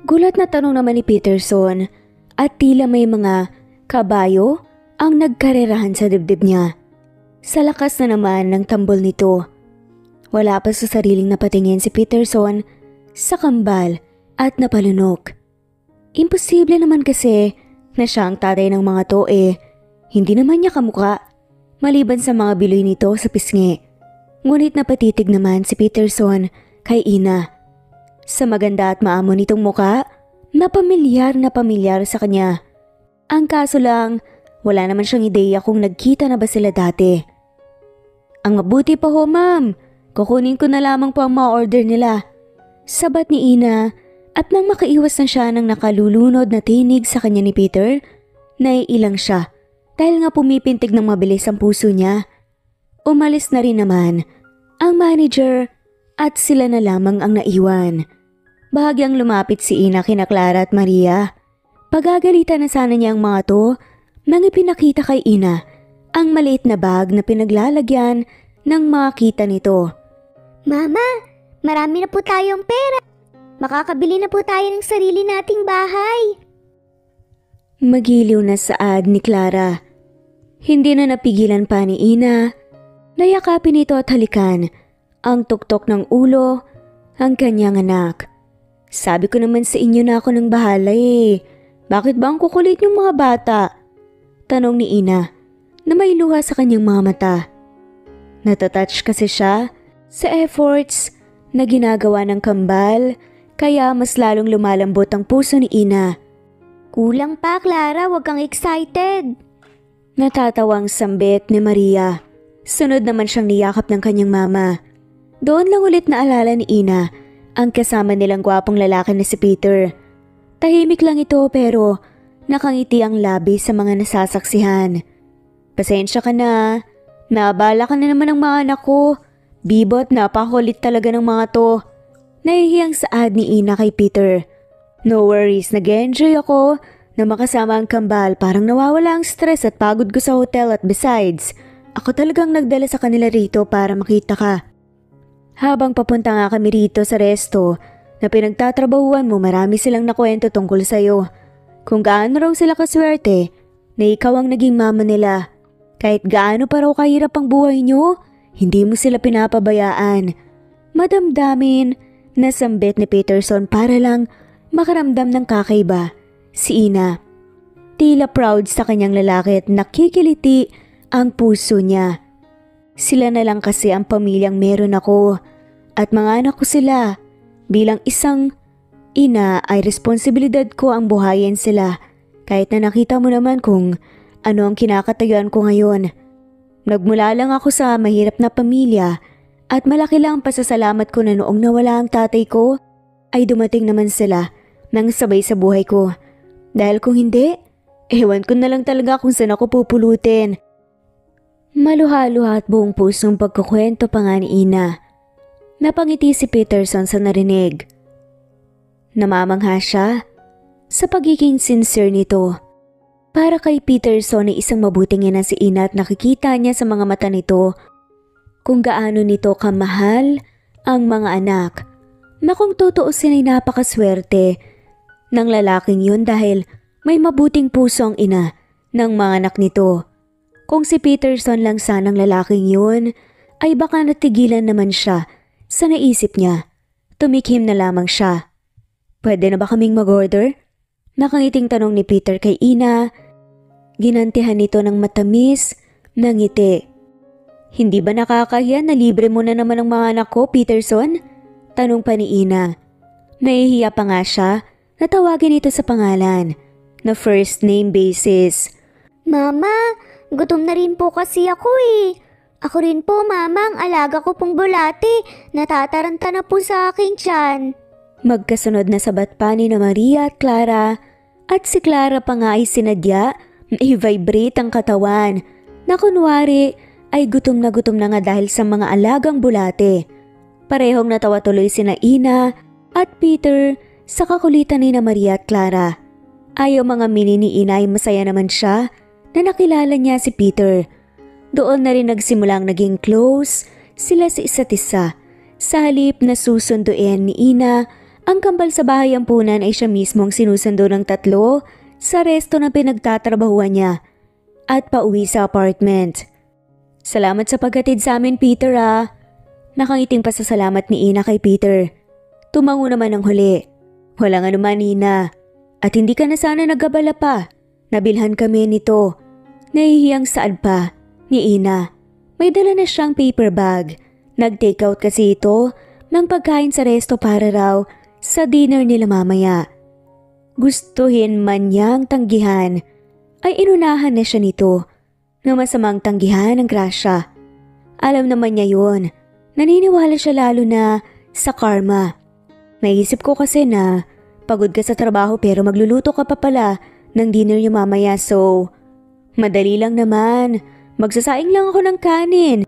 Speaker 1: Gulat na tanong naman ni Peterson at tila may mga kabayo ang nagkarerahan sa dibdib niya. Sa lakas na naman ng tambol nito. Wala pa sa sariling napatingin si Peterson sa kambal at napalunok. Imposible naman kasi na siya ang tatay ng mga to hindi naman niya kamukha maliban sa mga biloy nito sa pisngi. Ngunit napatitig naman si Peterson kay Ina. Sa maganda at maamo nitong muka, na pamilyar sa kanya. Ang kaso lang, wala naman siyang ideya kung nagkita na ba sila dati. Ang mabuti pa ho ma'am, kukunin ko na lamang po ang mga order nila. Sabat ni Ina at nang makaiwas na siya ng nakalulunod na tinig sa kanya ni Peter, naiilang siya dahil nga pumipintig ng mabilis ang puso niya. Umalis na rin naman ang manager at sila na lamang ang naiwan. Bahagyang lumapit si Ina kina Clara at Maria. Pagagalitan na sana niya ang mga to nang ipinakita kay Ina ang maliit na bag na pinaglalagyan ng mga kita nito.
Speaker 2: Mama, marami na po tayong pera. Makakabili na po tayo ng sarili nating bahay.
Speaker 1: Magiliw na saad ni Clara. Hindi na napigilan pa ni Ina. Nayakapin ito at halikan ang tuktok ng ulo ang kanyang anak. Sabi ko naman sa inyo na ako ng bahala Bakit ba ang kukulit yung mga bata? Tanong ni Ina na may luha sa kanyang mga mata. Natatouch kasi siya sa efforts na ginagawa ng kambal kaya mas lalong lumalambot ang puso ni Ina.
Speaker 2: Kulang pa, Clara, wag kang excited.
Speaker 1: Natatawang sambit ni Maria. Sunod naman siyang niyakap ng kanyang mama. Doon lang ulit naalala ni Ina ang kasama nilang gwapong lalaki na si Peter. Tahimik lang ito pero nakangiti ang labi sa mga nasasaksihan. Pasensya ka na. Naabala ka na naman ng mga anak ko. Bibot, napakulit talaga ng mga to. Nahihiyang saad ni Ina kay Peter. No worries, nag-enjoy ako na makasama ang kambal. Parang nawawala ang stress at pagod ko sa hotel at besides, ako talagang nagdala sa kanila rito para makita ka. Habang papunta nga kami rito sa resto na pinagtatrabahuan mo, marami silang nakwento tungkol sa'yo. Kung gaano raw sila kaswerte na ikaw ang naging mama nila. Kahit gaano pa raw kahirap ang buhay nyo, hindi mo sila pinapabayaan. Madamdamin na sambit ni Peterson para lang makaramdam ng kakaiba si Ina. Tila proud sa kanyang lalaki at nakikiliti ang puso niya. Sila na lang kasi ang pamilyang meron ako at mga anak ko sila. Bilang isang ina ay responsibilidad ko ang buhayin sila kahit na nakita mo naman kung ano ang kinakatayuan ko ngayon. Nagmula lang ako sa mahirap na pamilya at malaki lang ang pasasalamat ko na noong nawala ang tatay ko ay dumating naman sila nang sabay sa buhay ko. Dahil kung hindi, ewan ko na lang talaga kung saan ako pupulutin. Maluha-luha at buong pusong pagkukwento pa nga ni Ina. Napangiti si Peterson sa narinig. Namamangha siya sa pagiging sincere nito. Para kay Peterson ay isang mabuting ina si Ina at nakikita niya sa mga mata nito kung gaano nito kamahal ang mga anak. Na kung tutuusin ay napakaswerte ng lalaking yun dahil may mabuting puso ang ina ng mga anak nito. Kung si Peterson lang sanang lalaking yun, ay baka natigilan naman siya sa naisip niya. Tumikhim na lamang siya. Pwede na ba kaming mag-order? Nakangiting tanong ni Peter kay Ina. Ginantihan nito ng matamis na ngiti. Hindi ba nakakahiya na libre mo na naman ang mga anak ko, Peterson? Tanong pa ni Ina. Nahihiya pa nga siya na tawagin ito sa pangalan na first name basis.
Speaker 2: Mama, gutom na rin po kasi ako eh. Ako rin po, Mama, ang alaga ko pong bulate. Natataranta na po sa aking tiyan.
Speaker 1: Magkasunod na sabat pa ni na Maria at Clara, at si Clara pa nga ay sinadya na i-vibrate ang katawan na kunwari ay gutom na nga dahil sa mga alagang bulate. Parehong natawa tuloy sina Ina at Peter sa kakulitan ni na Maria at Clara. Ayaw mga mini ni Ina ay masaya naman siya na nakilala niya si Peter. Doon na rin nagsimulang naging close sila sa isa't isa. Sa halip na susunduin ni Ina ang kambal sa bahay ampunan ay siya mismong sinusundo ng tatlo sa resto na pinagtatrabahuan niya at pauwi sa apartment. Salamat sa paghatid sa amin, Peter ah. Nakangiting pasasalamat ni Ina kay Peter. Tumango naman ang huli. Walang anuman, Ina. At hindi ka na sana nagabala pa. Nabilhan kami nito. Nahihiyang saad pa ni Ina. May dala na siyang paper bag. Nag-take out kasi ito ng pagkain sa resto para raw sa dinner nila mamaya. Gustuhin man niyang tanggihan, ay inunahan na siya nito na masamang tanggihan ng grasya. Alam naman niya yun. Naniniwala siya lalo na sa karma. Naisip ko kasi na pagod ka sa trabaho pero magluluto ka pa pala ng dinner niyo mamaya so madali lang naman. Magsasaing lang ako ng kanin.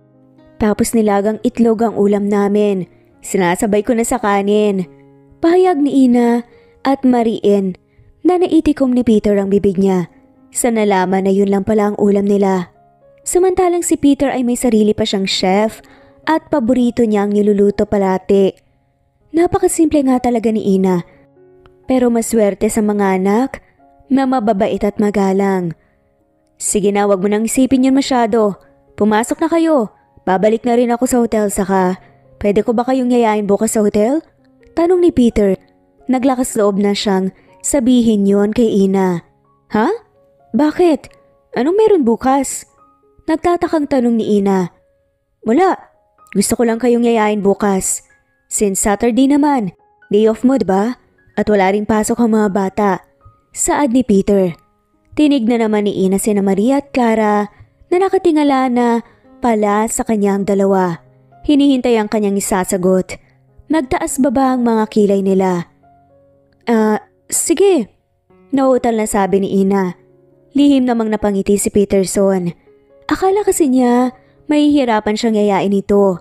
Speaker 1: Tapos nilagang itlog ang ulam namin. Sinasabay ko na sa kanin. Pahayag ni Ina at mariin na naitikom ni Peter ang bibig niya sa nalaman na yun lang pala ang ulam nila. Samantalang si Peter ay may sarili pa siyang chef at paborito niyang niluluto palati. Napakasimple nga talaga ni Ina. Pero maswerte sa mga anak na mababait at magalang. Sige na, wag mo nang isipin yun masyado. Pumasok na kayo. Babalik na rin ako sa hotel saka. Pwede ko ba kayong yayain bukas sa hotel? Tanong ni Peter. Naglakas loob na siyang sabihin yon kay Ina. Ha? Bakit? Anong meron bukas? Nagtatakang tanong ni Ina. Wala. Gusto ko lang kayong yayain bukas. Since Saturday naman, day off mo diba? At wala ring pasok ang mga bata. Saad ni Peter. Tinig na naman ni Ina sina Maria at Clara na nakatingala na pala sa kanyang dalawa. Hinihintay ang kanyang isasagot. Nagtaas baba ang mga kilay nila. Sige. Nauutal na sabi ni Ina. Lihim namang napangiti si Peterson. Akala kasi niya mahihirapan siyang yayain ito.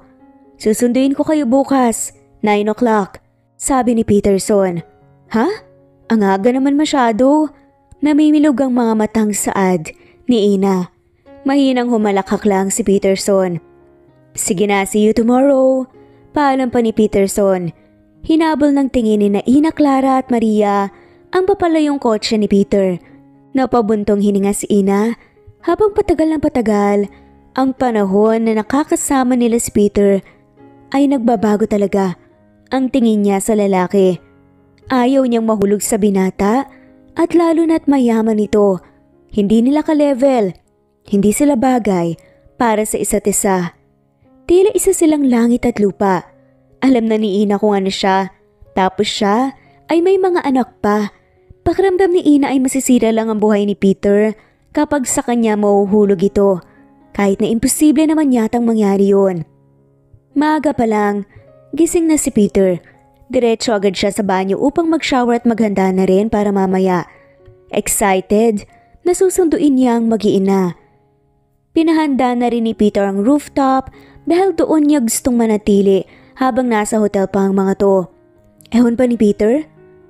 Speaker 1: Susunduin ko kayo bukas, 9 o'clock, sabi ni Peterson. Ha? Ang aga naman masyado. Namimilog ang mga matang saad ni Ina. Mahinang humalakhak lang si Peterson. Sige na, see you tomorrow. Paalam pa ni Peterson. Hinabol ng tingin ni na Ina, Clara at Maria ang papalayong kotse ni Peter. Napabuntong hininga si Ina habang patagal ng patagal ang panahon na nakakasama nila si Peter ay nagbabago talaga ang tingin niya sa lalaki. Ayaw niyang mahulog sa binata at lalo na't mayaman ito. Hindi nila ka-level. Hindi sila bagay para sa isa't isa. Tila isa silang langit at lupa. Alam na ni Ina kung ano siya. Tapos siya ay may mga anak pa. Pakiramdam ni Ina ay masisira lang ang buhay ni Peter kapag sa kanya mahuhulog ito. Kahit na imposible naman yatang mangyari yun. Maaga pa lang, gising na si Peter. Diretso agad siya sa banyo upang mag-shower at maghanda na rin para mamaya. Excited na susunduin niya ang mag-iina. Pinahanda na rin ni Peter ang rooftop dahil doon niya gustong manatili habang nasa hotel pa ang mga to. Ewan pa ni Peter?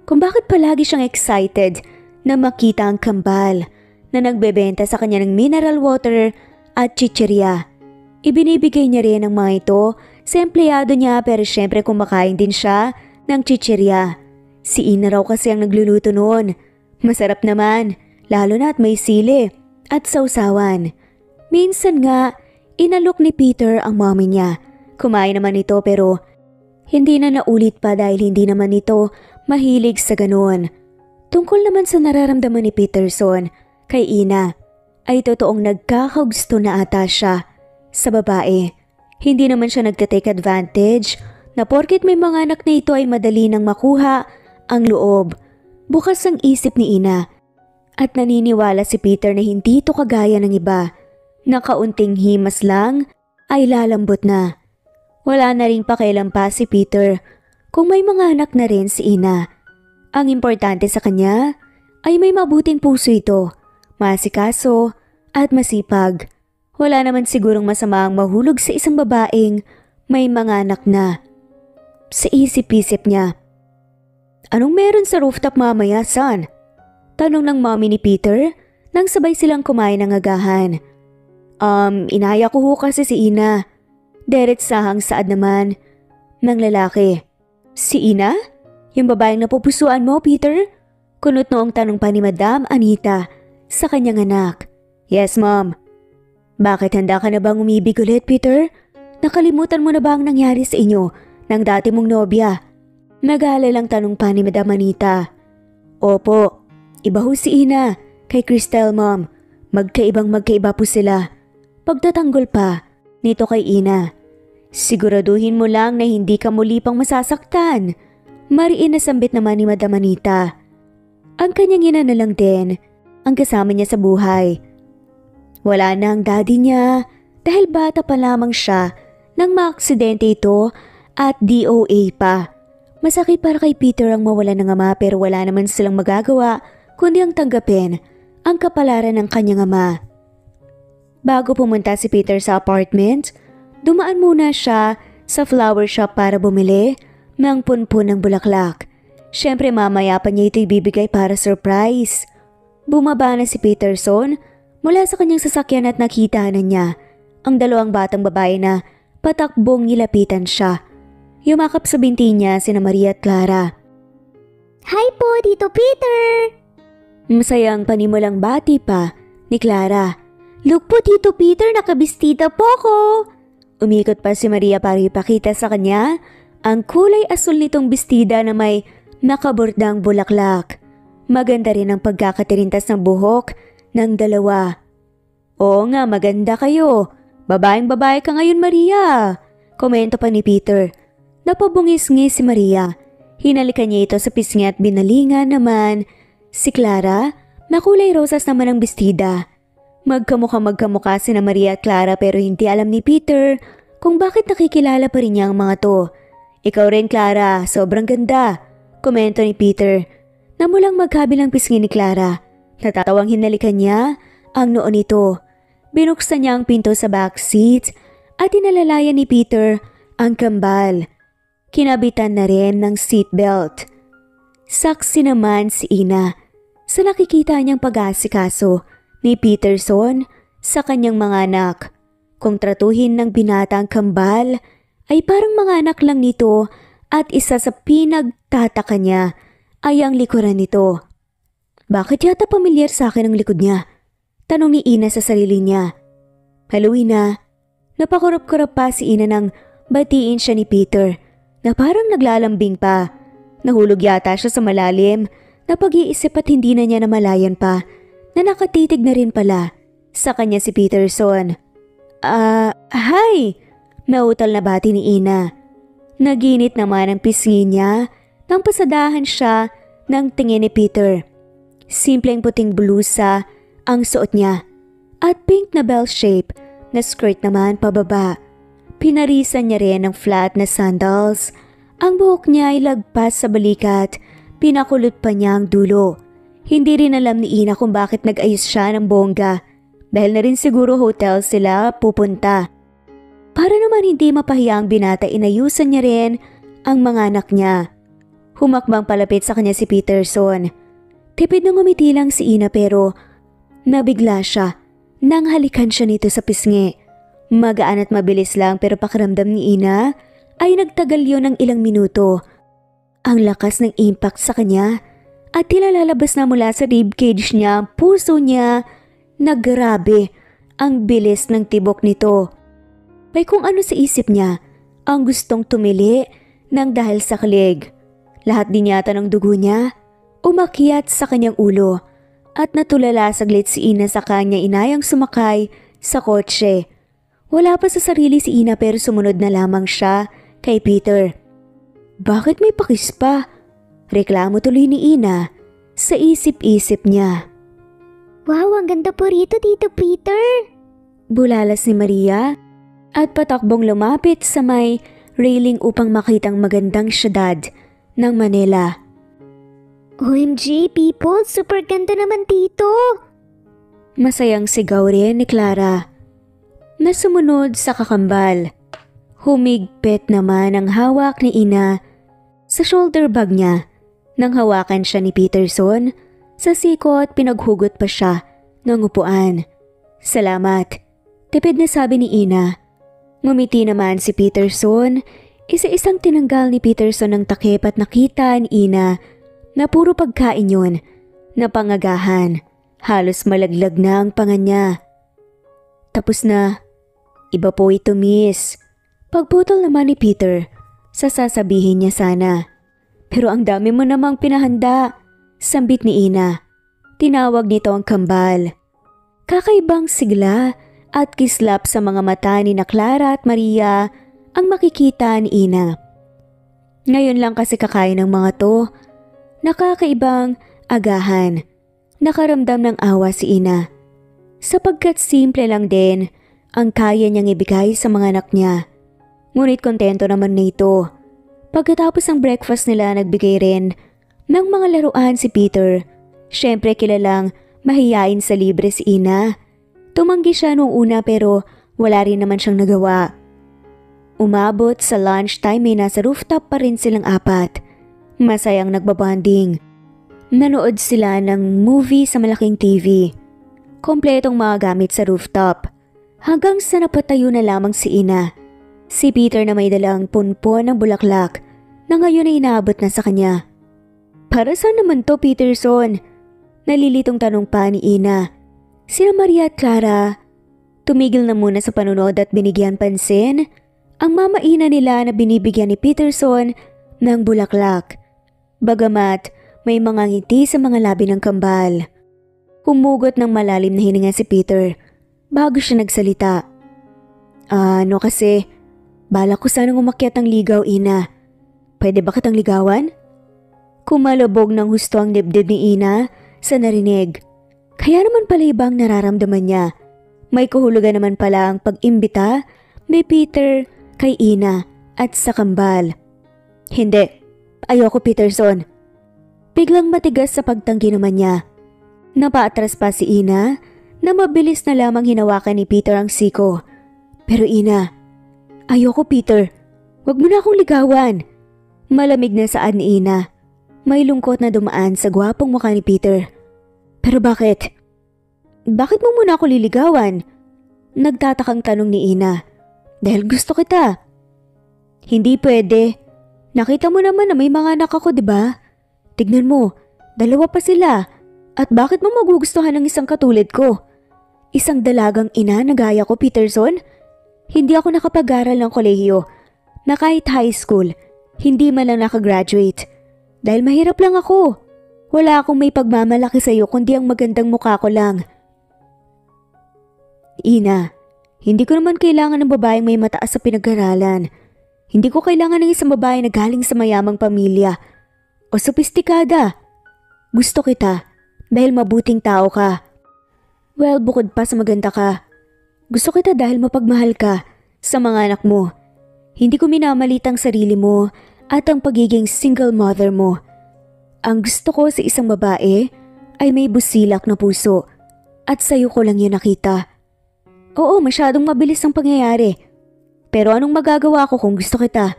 Speaker 1: kung bakit palagi siyang excited na makita ang kambal na nagbebenta sa kanya ng mineral water at chichirya. Ibinibigay niya rin ang mga ito sa empleyado niya pero syempre kumakain din siya ng chichirya. Si Ina raw kasi ang nagluluto noon. Masarap naman, lalo na at may sili at sausawan. Minsan nga, inalok ni Peter ang mommy niya. Kumain naman ito pero hindi na naulit pa dahil hindi naman ito mahilig sa ganoon. Tungkol naman sa nararamdaman ni Peterson kay Ina, ay totoong nagkakagusto na ata siya sa babae. Hindi naman siya nagtatake advantage na porket may mga anak na ito ay madali nang makuha ang loob. Bukas ang isip ni Ina at naniniwala si Peter na hindi ito kagaya ng iba na kaunting himas lang ay lalambot na. Wala na ring pakialam pa si Peter kung may mga anak na rin si Ina. Ang importante sa kanya ay may mabuting puso ito, masikaso at masipag. Wala naman sigurong masama ang mahulog sa isang babaeng may mga anak na. Sa isip-isip niya, anong meron sa rooftop mamaya, son? Tanong ng mommy ni Peter nang sabay silang kumain ng agahan. Inaya ko ho kasi si Ina. Diretsahang saad naman ng lalaki. Si Ina? Yung babaeng napupusuan mo, Peter? Kunot noong tanong pa ni Madam Anita sa kanyang anak. Yes, Mom. Bakit handa ka na bang umibig ulit, Peter? Nakalimutan mo na ba ang nangyari sa inyo ng dati mong nobya? Nag-aalalang tanong pa ni Madam Anita. Opo, iba ho si Ina kay Cristel, Mom. Magkaiba po sila. Pagtatanggol pa nito kay Ina. Siguraduhin mo lang na hindi ka muli pang masasaktan. Mariin na sambit naman ni Madam Anita. Ang kanyang ina na lang din ang kasama niya sa buhay. Wala na ang daddy niya dahil bata pa lamang siya nang maaksidente ito at DOA pa. Masakit para kay Peter ang mawala ng ama pero wala naman silang magagawa kundi ang tanggapin ang kapalaran ng kanyang ama. Bago pumunta si Peter sa apartment, dumaan muna siya sa flower shop para bumili ng punpun ng bulaklak. Siyempre mamaya pa niya ito ibibigay para surprise. Bumaba na si Peterson mula sa kanyang sasakyan at nakita na niya ang dalawang batang babae na patakbong nilapitan siya. Yumakap sa binti niya sina Maria at Clara.
Speaker 2: Hi po, Tito Peter!
Speaker 1: Masayang panimulang bati pa ni Clara.
Speaker 2: Look po, Tito Peter, nakabistida po ko!
Speaker 1: Umikot pa si Maria para ipakita sa kanya ang kulay asul nitong bestida na may nakabordang bulaklak. Maganda rin ang pagkakatirintas ng buhok ng dalawa. Oo nga, maganda kayo. Babaeng-babae ka ngayon, Maria. Komento pa ni Peter. Napabungis-ngis si Maria. Hinalikan niya ito sa pisngi at binalingan naman si Clara na kulay rosas naman ang bestida. Magkamukha sina Maria at Clara pero hindi alam ni Peter kung bakit nakikilala pa rin niya ang mga to. Ikaw rin, Clara, sobrang ganda. Komento ni Peter. Namulang magkabilang pisngi ni Clara. Natatawang hinalikan niya ang noo nito. Binuksan niya ang pinto sa backseat at inalalayan ni Peter ang kambal. Kinabitan na rin ng seatbelt. Saksi naman si Ina sa nakikita niyang pag-aasikaso ni Peterson sa kanyang mga anak. Kung tratuhin ng binata ang kambal ay parang mga anak lang nito at isa sa pinagtataka niya ay ang likuran nito. Bakit yata pamilyar sa akin ang likod niya? Tanong ni Ina sa sarili niya. Hello, Ina. Napakurap-kurap pa si Ina nang batiin siya ni Peter na parang naglalambing pa. Nahulog yata siya sa malalim na pag-iisip at hindi na niya namalayan pa na nakatitig na rin pala sa kanya si Peterson. Hi! Nautal na bati ni Ina. Naginit naman ang pisngi niya nang pasadahan siya ng tingin ni Peter. Simpleng puting blusa ang suot niya at pink na bell shape na skirt naman pababa. Pinarisan niya rin ng flat na sandals. Ang buhok niya ay lagpas sa balikat. Pinakulot pa niya ang dulo. Hindi rin alam ni Ina kung bakit nag-ayos siya ng bongga. Dahil na rin siguro hotel sila pupunta. Para naman hindi mapahiya ang binata, inayusan niya rin ang mga anak niya. Humakbang palapit sa kanya si Peterson. Tipid na ngumiti lang si Ina pero nabigla siya nang halikan siya nito sa pisngi. Magaan at mabilis lang pero pakiramdam ni Ina ay nagtagal yon ng ilang minuto. Ang lakas ng impact sa kanya at tila lalabas na mula sa ribcage niya ang puso niya na grabe ang bilis ng tibok nito. May kung ano sa isip niya ang gustong tumili nang dahil sa kilig. Lahat din yata ng dugo niya umakyat sa kanyang ulo at natulala saglit si Ina sa kanya inayang sumakay sa kotse. Wala pa sa sarili si Ina pero sumunod na lamang siya kay Peter. Bakit may pakis pa? Reklamo tuloy ni Ina sa isip-isip niya.
Speaker 2: Wow, ang ganda po rito, Tito Peter.
Speaker 1: Bulalas ni Maria at patakbong lumapit sa may railing upang makitang magandang syudad ng Manila.
Speaker 2: OMG, people, super ganda naman dito.
Speaker 1: Masayang sigaw rin ni Clara na sumunod sa kakambal. Humigpit naman ang hawak ni Ina sa shoulder bag niya nang hawakan siya ni Peterson. Sa sikot pinaghugot pa siya ng upuan. Salamat, tipid na sabi ni Ina. Ngumiti naman si Peterson. Isa-isang tinanggal ni Peterson ang takip at nakita ni Ina na puro pagkain yun na pangagahan. Halos malaglag na ang panga niya. Tapos na. Iba po ito, miss. Pagputol naman ni Peter, sasabihin niya sana. Pero ang dami mo namang pinahanda, sambit ni Ina. Tinawag nito ang kambal. Kakaibang sigla at kislap sa mga mata ni na Clara at Maria ang makikita ni Ina. Ngayon lang kasi kakain ng mga to. Nakakaibang agahan. Nakaramdam ng awa si Ina. Sapagkat simple lang din ang kaya niyang ibigay sa mga anak niya. Ngunit kontento naman na ito. Pagkatapos ng breakfast nila nagbigay rin ng mga laruan si Peter. Siyempre kilalang mahiyain sa libre si Ina. Tumanggi siya noong una pero wala rin naman siyang nagawa. Umabot sa lunchtime ay nasa rooftop pa rin silang apat. Masayang nagbabanding. Nanood sila ng movie sa malaking TV. Kompletong mga gamit sa rooftop. Hanggang sa napatayo na lamang si Ina. Si Peter na may dalang punpon ng bulaklak na ngayon ay inaabot na sa kanya. Para saan naman to, Peterson? Nalilitong tanong pa ni Ina. Sina Maria at Clara tumigil na muna sa panunod at binigyan pansin ang mama Ina nila na binibigyan ni Peterson ng bulaklak. Bagamat may mga ngiti sa mga labi ng kambal. Humugot ng malalim na hininga si Peter bago siya nagsalita. Ano kasi, balak ko sanang umakyat ng ligaw, Ina. Pwede ba kitang ligawan? Kumalabog ng husto ang dibdib ni Ina sa narinig. Kaya naman pala ibang nararamdaman niya. May kahulugan naman pala ang pag-imbita ni Peter kay Ina at sa kambal. Hindi, ayoko, Peterson. Biglang matigas sa pagtanggi naman niya. Napaatras pa si Ina na mabilis na lamang hinawakan ni Peter ang siko. Pero Ina, ayoko, Peter. Huwag mo na akong ligawan. Malamig na saad ni Ina. May lungkot na dumaan sa gwapong mukha ni Peter. Pero bakit? Bakit mo muna ako liligawan? Nagtatakang tanong ni Ina. Dahil gusto kita. Hindi pwede. Nakita mo naman na may mga anak ako, diba? Tignan mo, dalawa pa sila. At bakit mo magugustuhan ng isang katulad ko? Isang dalagang ina na gaya ko, Peterson? Hindi ako nakapag-aral ng kolehiyo. Na kahit high school, hindi man lang nakagraduate. Dahil mahirap lang ako. Wala akong may pagmamalaki sa'yo kundi ang magandang mukha ko lang. Ina, hindi ko naman kailangan ng babaeng may mataas sa pinag-aralan. Hindi ko kailangan ng isang babae na galing sa mayamang pamilya o sopistikada. Gusto kita dahil mabuting tao ka. Well, bukod pa sa maganda ka, gusto kita dahil mapagmahal ka sa mga anak mo. Hindi ko minamalitang sarili mo at ang pagiging single mother mo. Ang gusto ko sa isang babae ay may busilak na puso at sa'yo ko lang yun nakita. Oo, masyadong mabilis ang pangyayari. Pero anong magagawa ko kung gusto kita?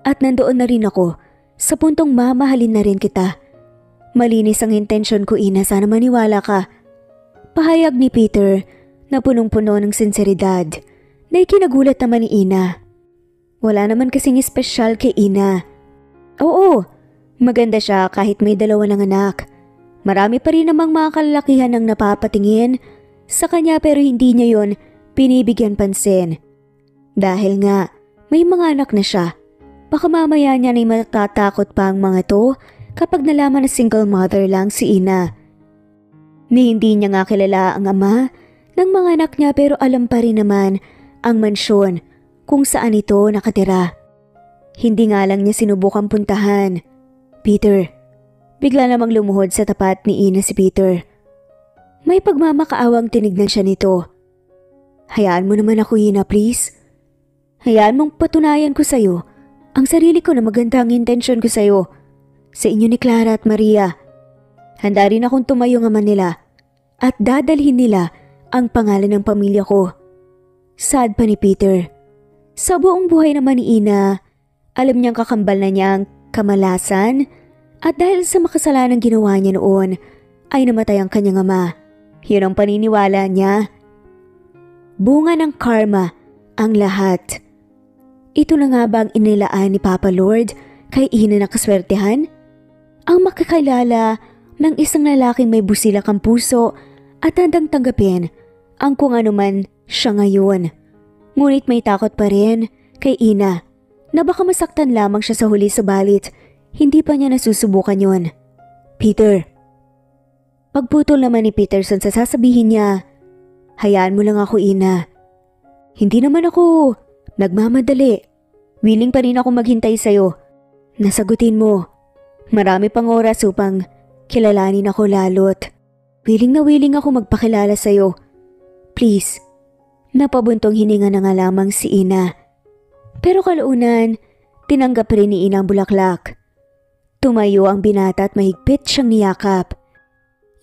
Speaker 1: At nandoon na rin ako Sa puntong mamahalin na rin kita. Malinis ang intensyon ko, Ina, sana maniwala ka. Pahayag ni Peter na punong-puno ng sinseridad na ikinagulat naman ni Ina. Wala naman kasing espesyal kay Ina. Oo, maganda siya kahit may 2 ng anak. Marami pa rin namang mga kalalakihan ang napapatingin sa kanya pero hindi niya yon pinibigyan pansin. Dahil nga may mga anak na siya. Baka mamaya niya na'y matatakot pa ang mga to kapag nalaman na single mother lang si Ina. Ni hindi niya nga kilala ang ama ng mga anak niya pero alam pa rin naman ang mansyon kung saan ito nakatira. Hindi nga lang niya sinubukang puntahan. Peter, bigla namang lumuhod sa tapat ni Ina si Peter. May pagmamakaawang tinignan siya nito. Hayaan mo naman ako, Ina, please. Hayaan mong patunayan ko sa'yo ang sarili ko na maganda ang intensyon ko sa'yo. Sa inyo ni Clara at Maria. Handa rin akong tumayo ng ama nila at dadalhin nila ang pangalan ng pamilya ko. Sad pa ni Peter. Sa buong buhay naman ni Ina, alam niyang kakambal na niya ang kamalasan at dahil sa makasalanang ginawa niya noon ay namatay ang kanyang ama. Yun ang paniniwala niya. Bunga ng karma ang lahat. Ito na nga ba ang inilaan ni Papa Lord kay Ina na kaswertehan? Ang makakilala ng isang lalaking may busilak ang puso at handang tanggapin ang kung ano man siya ngayon. Ngunit may takot pa rin kay Ina na baka masaktan lamang siya sa huli subalit hindi pa niya nasusubukan yon. Peter. Pagputol naman ni Peterson sa sasabihin niya, hayaan mo lang ako, Ina. Hindi naman ako nagmamadali. Willing pa rin ako maghintay sa'yo. Nasagutin mo. Marami pang oras upang kilalanin ako lalo't. Willing na willing ako magpakilala sa'yo. Please. Napabuntong hininga na nga lamang si Ina. Pero kalaunan, tinanggap rin ni Ina ang bulaklak. Tumayo ang binata at mahigpit siyang niyakap.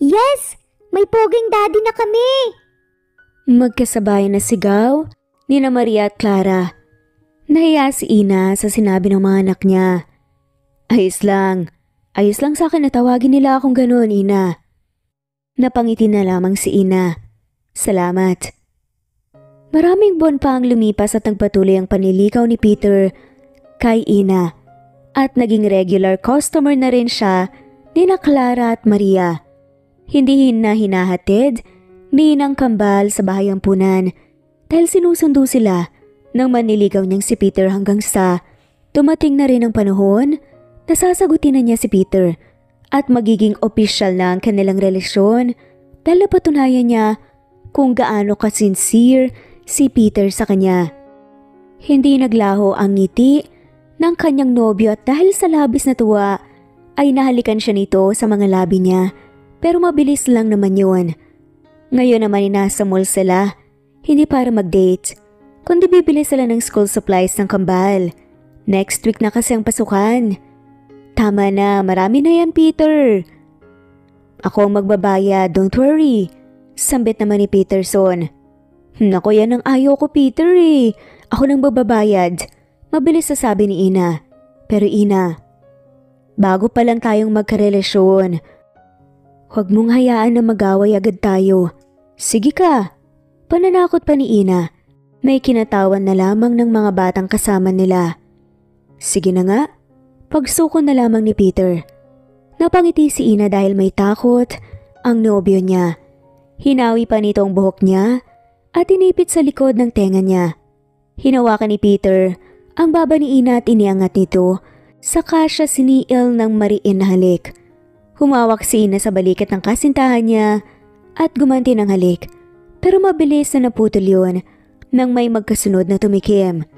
Speaker 2: Yes! May poging daddy na kami!
Speaker 1: Magkasabay na sigaw ni na Maria at Clara. Nahiya si Ina sa sinabi ng mga anak niya. Ayos lang sa akin na tawagin nila akong gano'n, Ina. Napangiti na lamang si Ina. Salamat. Maraming buwan pa ang lumipas at nagpatuloy ang panliligaw ni Peter kay Ina at naging regular customer na rin siya ni na Clara at Maria. Hindi na hinahatid ni Inang Kambal sa bahay ampunan dahil sinusundo sila ng manliligaw niyang si Peter hanggang sa dumating na rin ang panahon na sasagutin na niya si Peter at magiging opisyal na ang kanilang relasyon dahil napatunayan niya kung gaano ka-sincere si Peter sa kanya. Hindi naglaho ang ngiti ng kanyang nobyo at dahil sa labis na tuwa ay nahalikan siya nito sa mga labi niya pero mabilis lang naman yun. Ngayon naman nasa mall sila, hindi para mag-date, kundi bibili sila ng school supplies ng Kambal. Next week na kasi ang pasukan. Tama na, marami na yan, Peter. Ako ang magbabayad, don't worry. Sambit naman ni Peterson. Nako, yan ang ayaw ko, Peter eh. Ako nang bababayad. Mabilis sasabi ni Ina. Pero Ina, bago pa lang tayong magkarelasyon, huwag mong hayaan na mag-away agad tayo. Sige ka. Pananakot pa ni Ina. May kinatawan na lamang ng mga batang kasama nila. Sige na nga. Pagsuko na lamang ni Peter. Napangiti si Ina dahil may takot ang nobyo niya. Hinawi pa nito ang buhok niya at inipit sa likod ng tenga niya. Hinawakan ni Peter ang baba ni Ina at iniangat nito, saka siya siniil ng mariin na halik. Humawak si Ina sa balikat ng kasintahan niya at gumanti ng halik, pero mabilis na naputol yun nang may magkasunod na tumikim.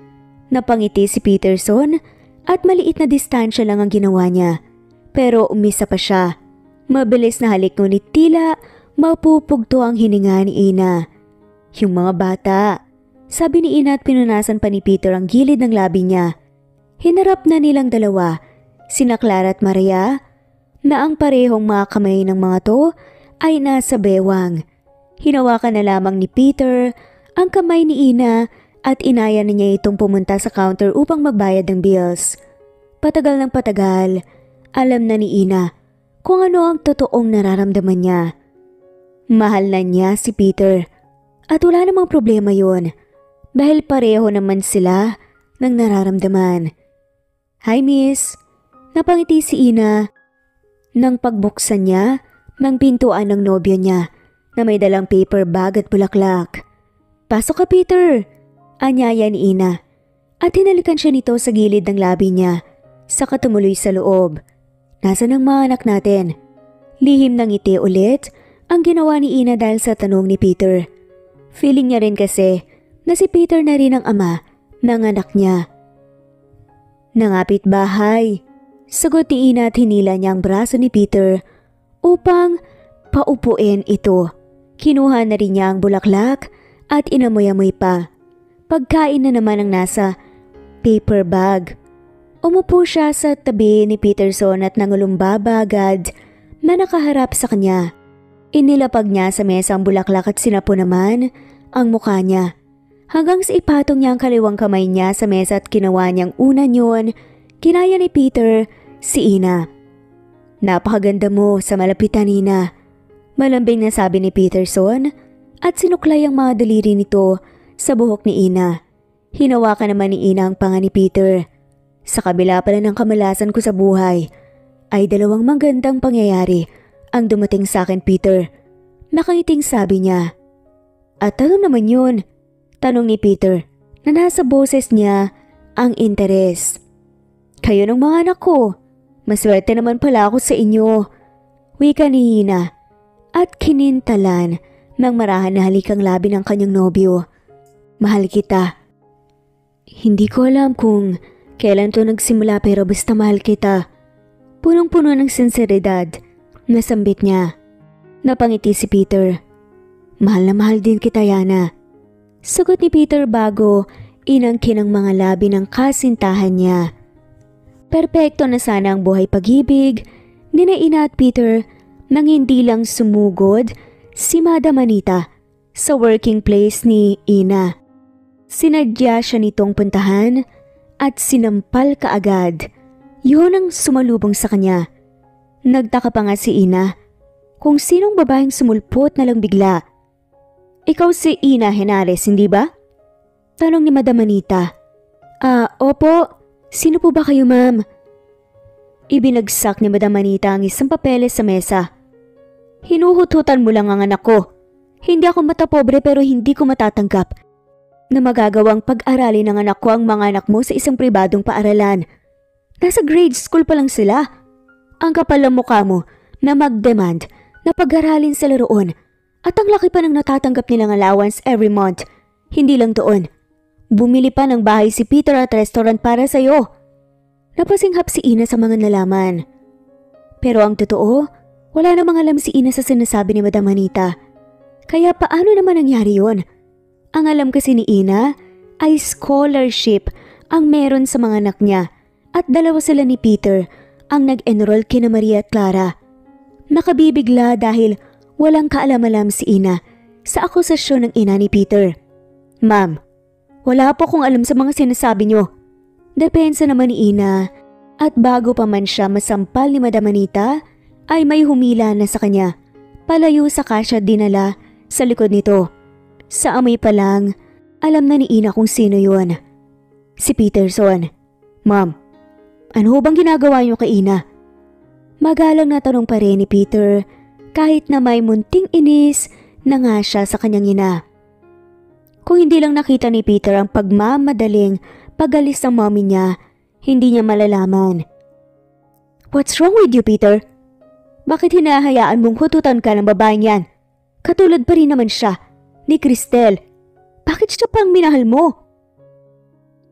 Speaker 1: Napangiti si Peterson at maliit na distansya lang ang ginawa niya, pero umisa pa siya. Mabilis na halik ngunit tila mapupugto ang hininga ni Ina. Yung mga bata, sabi ni Ina at pinunasan pa ni Peter ang gilid ng labi niya. Hinarap na nilang dalawa, sina Clara at Maria, na ang parehong mga kamay ng mga to ay nasa bewang. Hinawakan na lamang ni Peter ang kamay ni Ina at inaya na niya itong pumunta sa counter upang magbayad ng bills. Patagal ng patagal, alam na ni Ina kung ano ang totoong nararamdaman niya. Mahal na niya si Peter at wala namang problema yon dahil pareho naman sila ng nararamdaman. "Hi miss," napangiti si Ina nang pagbuksan niya ng pintuan ng nobyo niya na may dalang paper bag at bulaklak. "Pasok ka Peter," anyaya ni Ina at hinalikan siya nito sa gilid ng labi niya saka tumuloy sa loob. "Nasaan ang mga anak natin?" Lihim ng ngiti ulit ang ginawa ni Ina dahil sa tanong ni Peter. Feeling niya rin kasi na si Peter na rin ang ama ng anak niya. "Nangapit bahay," sagot ni Ina at hinila niya ang braso ni Peter upang paupuin ito. Kinuha na rin niya ang bulaklak at inamoy-amoy pa. Pagkain na naman ang nasa paper bag. Umupo siya sa tabi ni Peterson at nangulumbaba agad na nakaharap sa kanya. Inilapag niya sa mesa ang bulaklak at sinapo naman ang mukha niya. Hanggang sa ipatong niya ang kaliwang kamay niya sa mesa at ginawa niyang unan yun, kinaya ni Peter si Ina. "Napakaganda mo sa malapitan, Ina," malambing na sabi ni Peterson at sinuklay ang mga daliri nito sa buhok ni Ina. Hinawakan naman ni Ina ang panga ni Peter. "Sa kabila pala ng kamalasan ko sa buhay, ay dalawang magandang pangyayari ang dumating sa akin, Peter," nakangiting sabi niya. "At ano naman yun?" tanong ni Peter na nasa boses niya ang interes. "Kayo ng mga anak ko. Maswerte naman pala ako sa inyo," wika ni Ina at kinintalan ng marahan na halikang labi ng kanyang nobyo. "Mahal kita." "Hindi ko alam kung kailan to nagsimula pero basta mahal kita." Punong-puno ng sinseridad na sambit niya. Napangiti si Peter. "Mahal na mahal din kita, Yana," sagot ni Peter bago inangkin ang mga labi ng kasintahan niya. Perpekto na sana ang buhay pag-ibig ni Ina at Peter nang hindi lang sumugod si Madam Anita sa working place ni Ina. Sinadya siya nitong puntahan at sinampal kaagad. Yun ang sumalubong sa kanya. Nagtaka pa nga si Ina kung sinong babaeng sumulpot na lang bigla. "Ikaw si Ina Henares, hindi ba?" tanong ni Madam Anita. Opo. Sino po ba kayo, ma'am?" Ibinagsak ni Madam Anita ang isang papeles sa mesa. "Hinuhut-hutan mo lang ang anak ko. Hindi ako matapobre pero hindi ko matatanggap na magagawang pag-aralin ng anak ko ang mga anak mo sa isang pribadong paaralan. Nasa grade school pa lang sila. Ang kapal ng mukha mo na mag-demand na pag-aralin sila roon at ang laki pa ng natatanggap nilang allowance every month. Hindi lang doon. Bumili pa ng bahay si Peter at restaurant para sa'yo." Napasinghap si Ina sa mga nalaman. Pero ang totoo, wala namang alam si Ina sa sinasabi ni Madam Anita. Kaya paano naman nangyari yun? Ang alam kasi ni Ina ay scholarship ang meron sa mga anak niya at dalawa sila ni Peter ang nag-enroll kina Maria at Clara. Nakabibigla dahil walang kaalam-alam si Ina sa akusasyon ng ina ni Peter. "Ma'am, wala po akong alam sa mga sinasabi niyo." Depensa naman ni Ina at bago pa man siya masampal ni Madam Anita ay may humila na sa kanya. Palayo sa kasya dinala sa likod nito. Sa amoy pa lang, alam na ni Ina kung sino yun. Si Peterson. "Ma'am, ano ho bang ginagawa niyo kay Ina?" Magalang na tanong pa rin ni Peter kahit na may munting inis na nga siya sa kanyang ina. Kung hindi lang nakita ni Peter ang pagmamadaling pag-alis ng mommy niya, hindi niya malalaman. "What's wrong with you, Peter? Bakit hinahayaan mong hututan ka ng babaeng yan? Katulad pa rin naman siya ni Cristel. Bakit siya pang minahal mo?"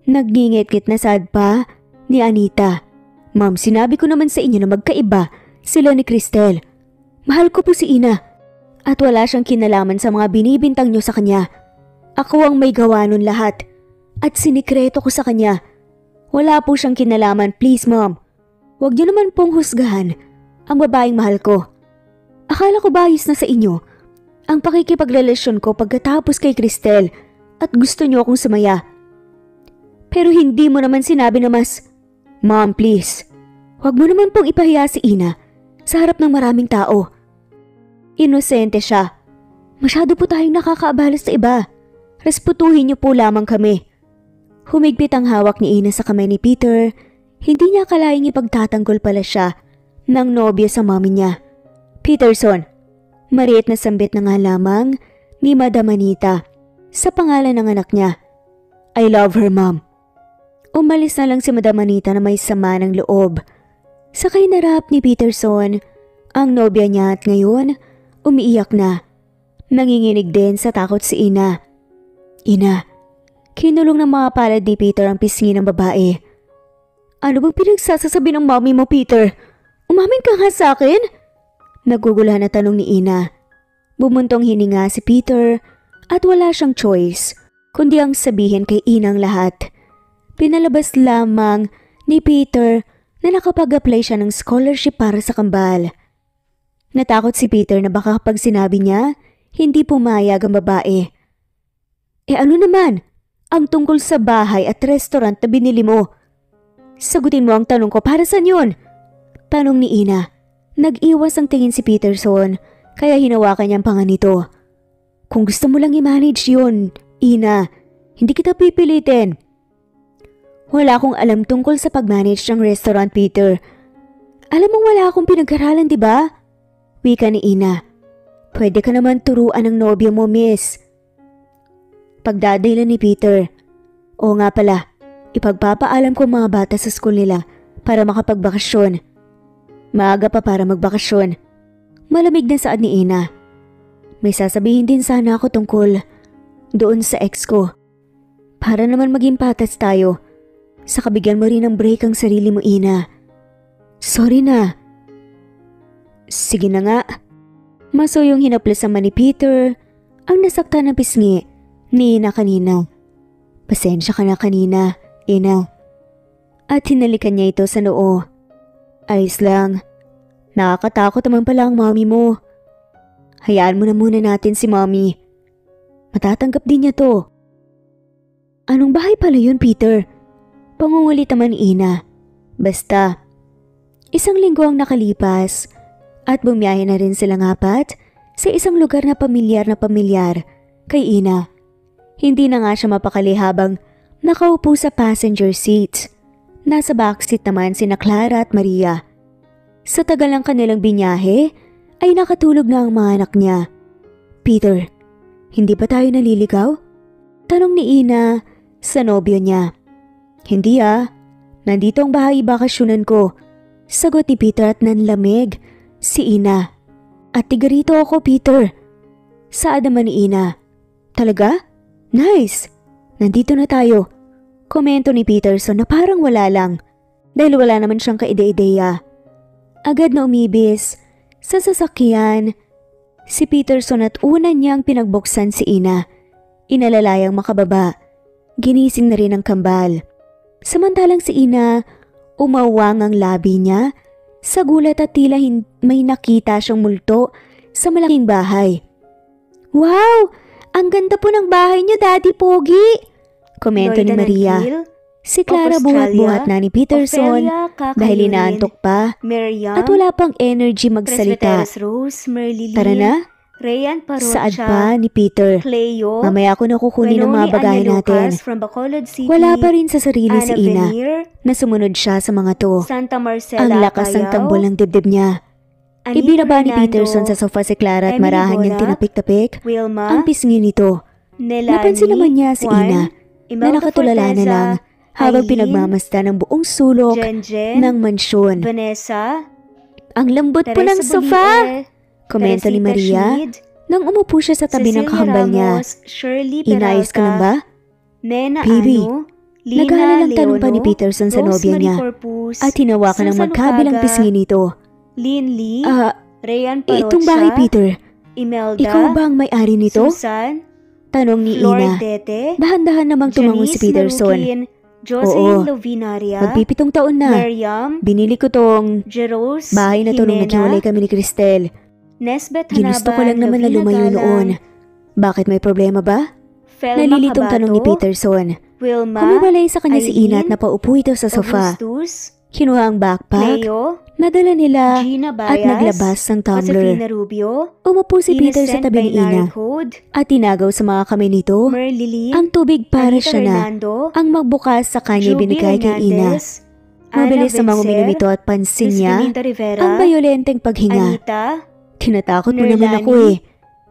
Speaker 1: Nagngingit-ngit na sad pa ni Anita. "Ma'am, sinabi ko naman sa inyo na magkaiba sila ni Cristel. Mahal ko po si Ina at wala siyang kinalaman sa mga binibintang niyo sa kanya. Ako ang may gawa nun lahat at sinikreto ko sa kanya. Wala po siyang kinalaman, please ma'am. Huwag niyo naman pong husgahan ang babaeng mahal ko. Akala ko ba ayos na sa inyo ang pakikipagrelasyon ko pagkatapos kay Cristel at gusto niyo akong sumaya. Pero hindi mo naman sinabi na mas..." Mom, please. Huwag mo naman pong ipahiya si Ina sa harap ng maraming tao. Inosente siya. Masyado po tayong nakakaabala sa iba. Respetuhin niyo po lamang kami. Humigpit ang hawak ni Ina sa kamay ni Peter. Hindi niya akalaing ipagtatanggol pala siya ng nobya sa mami niya. Peterson, mariit na sambit na nga lamang ni Madam Anita sa pangalan ng anak niya. I love her, Mom. Umalis na lang si Madam Anita na may sama ng loob. Sakay na rap ni Peterson ang nobya niya at ngayon umiiyak na. Nanginginig din sa takot si Ina. Ina, kinulong ng mga palad ni Peter ang pisngi ng babae. Ano bang pinagsasasabi ng mami mo, Peter? Umamin ka nga sa akin? Naguguluhan na tanong ni Ina. Bumuntong hininga si Peter at wala siyang choice kundi ang sabihin kay Ina ang lahat. Pinalabas lamang ni Peter na nakapag-apply siya ng scholarship para sa kambal. Natakot si Peter na baka kapag sinabi niya, hindi pumayag ang babae. Ano naman ang tungkol sa bahay at restaurant na binili mo? Sagutin mo ang tanong ko, para saan yun? Tanong ni Ina. Nag-iwas ang tingin si Peterson kaya hinawakan niya ang panga nito. Kung gusto mo lang i-manage yun, Ina, hindi kita pipilitin. Wala akong alam tungkol sa pag-manage ng restaurant, Peter. Alam mong wala akong pinag-aralan, di ba? Wika ni Ina. Pwede ka naman turuan ng nobyo mo, miss. Pagdadailan ni Peter. Oo nga pala, ipagpapaalam ko mga bata sa school nila para makapagbakasyon. Maaga pa para magbakasyon. Malamig na saad ni Ina. May sasabihin din sana ako tungkol doon sa ex ko. Para naman maging patas tayo. Saka bigyan mo rin ng break ang sarili mo, Ina. Sorry na. Sige na nga. Masuyong hinaplasan man ni Peter ang nasaktan ng pisngi ni Ina kanina. Pasensya ka na kanina, Ina. At hinalikan niya ito sa noo. Ayos lang. Nakakatakot naman pala ang mami mo. Hayaan mo na muna natin si mami. Matatanggap din niya to. Anong bahay pala yun, Peter? Pangungulit naman ni Ina. Basta. Isang linggo ang nakalipas at bumiyahe na rin silang apat sa isang lugar na pamilyar kay Ina. Hindi na nga siya mapakali habang nakaupo sa passenger seat. Nasa backseat naman sina Clara at Maria. Sa tagal ng kanilang binyahe ay nakatulog na ang mga anak niya. Peter, hindi ba tayo naliligaw? Tanong ni Ina sa nobyo niya. Hindi nandito ang bahay bakasyonan ko. Sagot ni Peter at nanlamig si Ina. At tiga rito ako, Peter. Saad naman ni Ina. Talaga? Nice! Nandito na tayo. Komento ni Peterson na parang wala lang dahil wala naman siyang kaide-ideya. Agad na umibis sa sasakyan si Peterson at una niyang pinagbuksan si Ina. Inalalayang makababa. Ginising na rin ang kambal. Samantalang si Ina, umawang ang labi niya sa gulat at tila may nakita siyang multo sa malaking bahay. Wow! Ang ganda po ng bahay niyo, Daddy Pogi! Komento ni Maria. Si Clara buhat-buhat na ni Peterson dahil inaantok pa at wala pang energy magsalita. Tara na. Saad pa ni Peter. Mamaya ako na kukunin ng mga bagay natin. Wala pa rin sa sarili si Ina na sumunod siya sa mga to. Ang lakas ng tambol ng dibdib niya. Ibinaba ni Peterson sa sofa si Clara at marahan niyang tinapik-tapik ang pisngi nito. Napansin naman niya si Ina na nakatulala na lang habang pinagmamasta ng buong sulok ng mansyon. Ang lambot po ng sofa! Komento ni Maria nang umupo siya sa tabi ng kakambal niya. Inayos ka lang ba? Baby, naghahalang tanong pa ni Peterson sa nobya niya at hinawakan ng magkabilang pisngi nito. Itong bahay, Peter. Ikaw ba ang may-ari nito? Tanong ni Ina. Dahan-dahan namang tumangon si Peterson. Oo, magpipitong taon na. Binili ko tong bahay na to nung naghiwalay kami ni Cristel. Ginusto ko lang naman na lumayo noon. Bakit, may problema ba? Nalilitong tanong ni Peterson. Kumibalay sa kanya si Ina at napaupo ito sa sofa. Kinuha ang backpack,
Speaker 2: Cleo?
Speaker 1: nadala nila
Speaker 2: Gina Baez?
Speaker 1: at naglabas ng tumbler.
Speaker 2: Josefina Rubio?
Speaker 1: Umupo si Peter sa tabi ni Ina
Speaker 2: Code?
Speaker 1: at tinagaw sa mga kamay nito
Speaker 2: Merlily?
Speaker 1: ang tubig para
Speaker 2: Anita
Speaker 1: siya na
Speaker 2: Hernando?
Speaker 1: ang magbukas sa kanya
Speaker 2: Juby
Speaker 1: binigay kay Ina.
Speaker 2: Hernandez?
Speaker 1: Mabilis
Speaker 2: Ana
Speaker 1: na mga
Speaker 2: Vencer?
Speaker 1: uminom ito at pansin
Speaker 2: Luz
Speaker 1: niya
Speaker 2: Pimentel Rivera?
Speaker 1: ang bayolenteng paghinga.
Speaker 2: Anita?
Speaker 1: Kinatakot mo naman
Speaker 2: Nerlani?
Speaker 1: ako eh.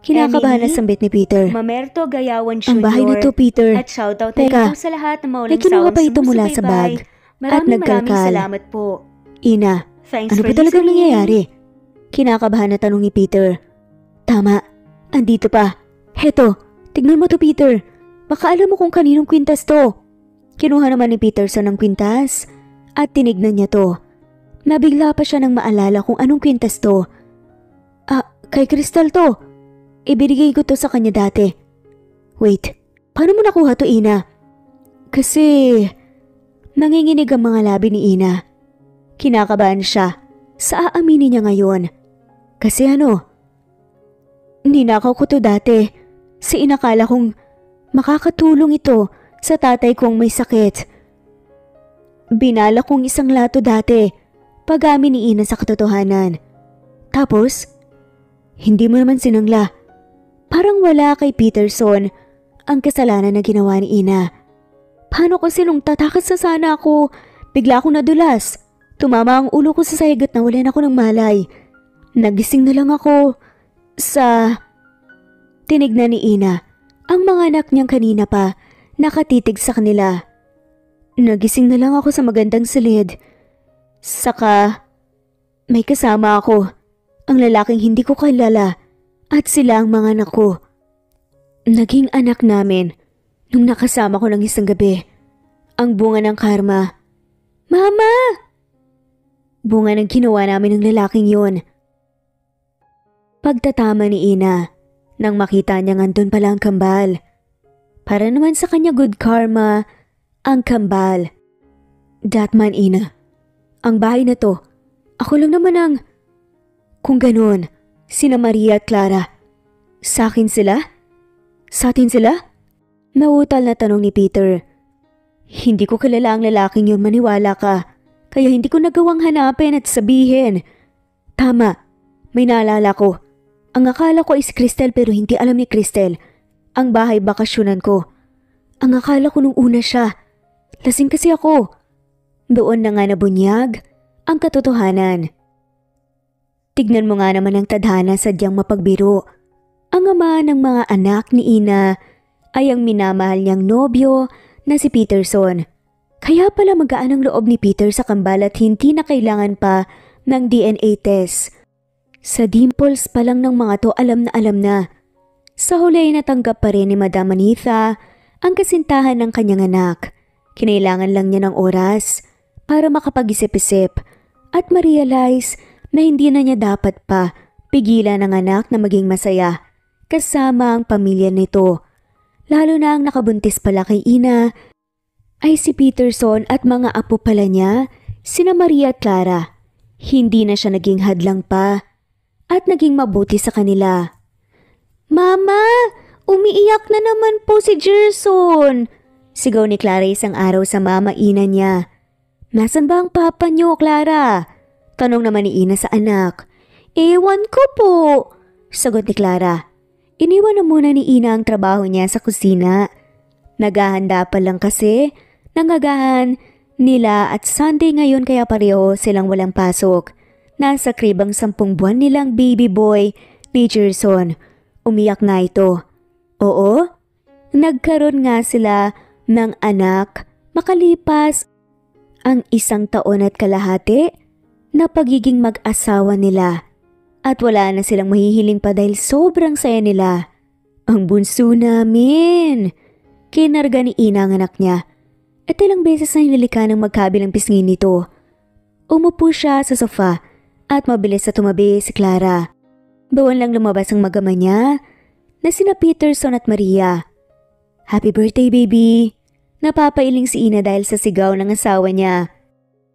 Speaker 1: Kinakabahan na
Speaker 2: Emily?
Speaker 1: sambit ni Peter.
Speaker 2: Mamerto Gayawan Jr.
Speaker 1: Ang bahay na to, Peter.
Speaker 2: At shoutout
Speaker 1: Teka,
Speaker 2: na ito sa lahat ng maulang
Speaker 1: may kinuha pa ito mula sa
Speaker 2: sumusubaybay.
Speaker 1: bag
Speaker 2: Maraming
Speaker 1: nagkalkal.
Speaker 2: salamat po.
Speaker 1: Ina,
Speaker 2: Thanks
Speaker 1: ano
Speaker 2: for
Speaker 1: ba talagang
Speaker 2: listening.
Speaker 1: nangyayari? Kinakabahan na tanong ni Peter. Tama, andito pa. Heto, tignan mo to Peter. Baka alam mo kung kaninong kwintas to. Kinuha naman ni Peterson ang kwintas at tinignan niya to. Nabigla pa siya nang maalala kung anong kwintas to. Kay Crystal to. Ibinigay ko to sa kanya dati. Wait, paano mo nakuha to, Ina? Kasi nanginginig ang mga labi ni Ina. Kinakabahan siya sa aaminin niya ngayon. Kasi ninakaw ko to dati. Sa inakala kong makakatulong ito sa tatay kong may sakit. Binala kong isang lato dati pag amin ni Ina sa katotohanan. Tapos, hindi mo naman sinangla. Parang wala kay Peterson ang kasalanan na ginawa ni Ina. Paano kasi nung tatakas na sana ako, bigla akong nadulas. Tumama ang ulo ko sa sahig at nawalan ako ng malay. Nagising na lang ako sa... Tinignan ni Ina ang mga anak niyang kanina pa nakatitig sa kanila. Nagising na lang ako sa magandang silid. Saka may kasama ako, ang lalaking hindi ko kilala at sila ang mga anak ko. Naging anak namin nung nakasama ko ng isang gabi. Ang bunga ng karma. Mama! Bunga ng ginawa namin ng lalaking yon. Pagtatama ni Ina nang makita niya andun pala ang kambal. Para naman sa kanya good karma ang kambal. Datman Ina, ang bahay na to, ako lang naman ang... Kung ganun, sina Maria at Clara, sa akin sila? Sa atin sila? Nautal na tanong ni Peter. Hindi ko kilala ang lalaking yun, maniwala ka. Kaya hindi ko nagawang hanapin at sabihin. Tama, may naalala ko. Ang akala ko ay si Cristel pero hindi alam ni Cristel. Ang bahay bakasyonan ko. Ang akala ko nung una siya. Lasing kasi ako. Doon na nga nabunyag ang katotohanan. Tignan mo nga naman ang tadhana sadyang mapagbiro. Ang ama ng mga anak ni Ina ay ang minamahal niyang nobyo na si Peterson. Kaya pala magaan ang loob ni Peter sa kambal at hindi na kailangan pa ng DNA test. Sa dimples pa lang ng mga to alam na. Sa huli ay natanggap pa rin ni Madam Anita ang kasintahan ng kanyang anak. Kinailangan lang niya ng oras para makapag-isip-isip at ma-realize na hindi na niya dapat pa pigilan ang anak na maging masaya kasama ang pamilya nito. Lalo na ang nakabuntis pala kay Ina ay si Peterson at mga apo pala niya, sina Maria at Clara. Hindi na siya naging hadlang pa at naging mabuti sa kanila. Mama, umiiyak na naman po si Gerson! Sigaw ni Clara isang araw sa mama Ina niya. Nasaan ba ang papa niyo, Clara? Tanong naman ni Ina sa anak. Ewan ko po, sagot ni Clara. Iniwan na muna ni Ina ang trabaho niya sa kusina. Naghahanda pa lang kasi ng agahan nila at Sunday ngayon kaya pareho silang walang pasok. Nasa kribang 10 buwan nilang baby boy ni Gerson. Umiyak na ito. Oo, nagkaroon nga sila ng anak makalipas ang 1 taon at kalahati na pagiging mag-asawa nila. At wala na silang mahihiling pa dahil sobrang saya nila. Ang bunso namin! Kinarga ni Ina ang anak niya. At ilang beses na hinalika ng magkabilang pisngin nito. Umupo siya sa sofa at mabilis na tumabi si Clara. Doon lang lumabas ang magama niya na sina Peterson at Maria. Happy birthday, baby! Napapailing si Ina dahil sa sigaw ng asawa niya.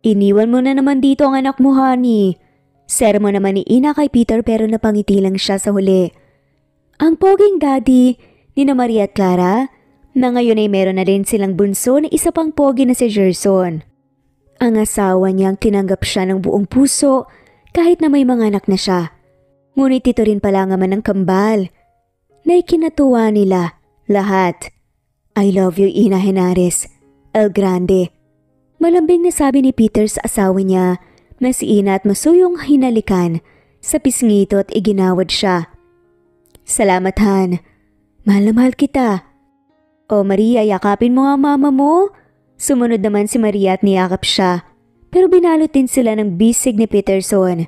Speaker 1: Iniwan mo na naman dito ang anak mo, honey. Sermo naman ni Ina kay Peter pero napangiti lang siya sa huli. Ang poging daddy ni na Maria at Clara na ngayon ay meron na rin silang bunso na isa pang pogi na si Gerson. Ang asawa niyang tinanggap siya ng buong puso kahit na may mga anak na siya. Ngunit ito rin pala naman ng kambal na ikinatuwa nila lahat. I love you, Ina Henares, El Grande. Malambing na sabi ni Peter sa asawa niya na si Ina at masuyong hinalikan sa pisngito at iginawad siya. Salamat, Han. Mahal na mahal kita. O Maria, yakapin mo nga mama mo. Sumunod naman si Maria at niyakap siya. Pero binalot din sila ng bisig ni Peterson.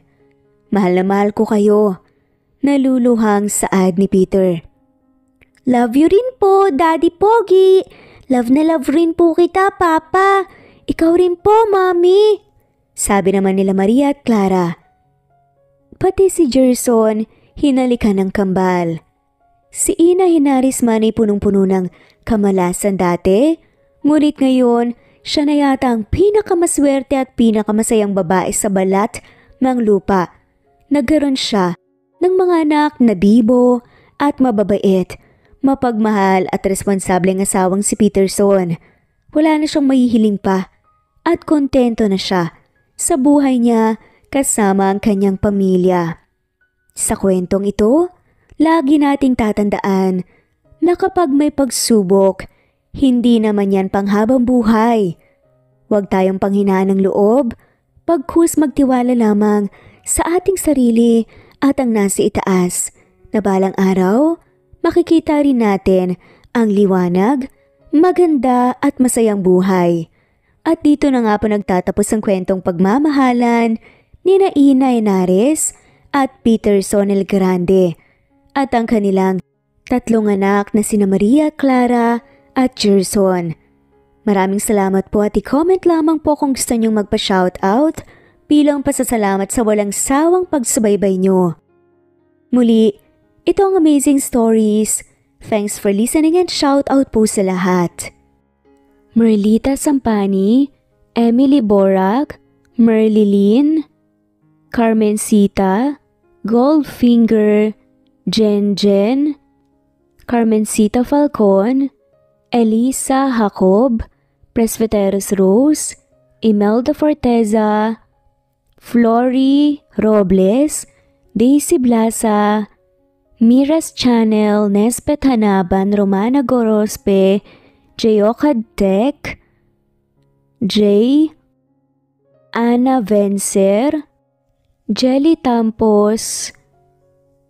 Speaker 1: Mahal na mahal ko kayo. Naluluhang saad ni Peter.
Speaker 2: Love you rin po, Daddy Pogi. Love na love rin po kita, Papa. Ikaw rin po, Mami.
Speaker 1: Sabi naman nila Maria at Clara. Pati si Gerson hinalikan ng kambal. Si Ina Henares man ay punong-puno ng kamalasan dati. Ngunit ngayon, siya na yata ang pinakamaswerte at pinakamasayang babae sa balat ng lupa. Nagkaroon siya ng mga anak na bibo at mababait, mapagmahal at responsableng asawang si Peterson. Wala na siyang mahihiling pa at kontento na siya sa buhay niya kasama ang kanyang pamilya. Sa kwentong ito, lagi nating tatandaan na kapag may pagsubok, hindi naman yan panghabang buhay. Huwag tayong panghinaan ng loob, pagkus magtiwala lamang sa ating sarili at ang nasa itaas, na balang araw, makikita rin natin ang liwanag, maganda at masayang buhay. At dito na nga po nagtatapos ang kwentong pagmamahalan ni Ina Henares at Peterson El Grande at ang kanilang tatlong anak na sina Maria, Clara at Gerson. Maraming salamat po at i-comment lamang po kung gusto nyong magpa-shoutout bilang pasasalamat sa walang sawang pagsubaybay nyo. Muli, ito ang Amazing Stories. Thanks for listening and shoutout po sa lahat. Merlita Sampani, Emily Borag, Merlilyn, Carmencita, Goldfinger, Jen, Carmencita Falcon, Elisa Jacob, Presbyteros Rose, Imelda Forteza, Flory Robles, Daisy Blasa, Miras Channel, Nespet Hanaban, Romana Gorospe, Jayokad Tech, Jay, Ana Vencer, Jelly Tampos,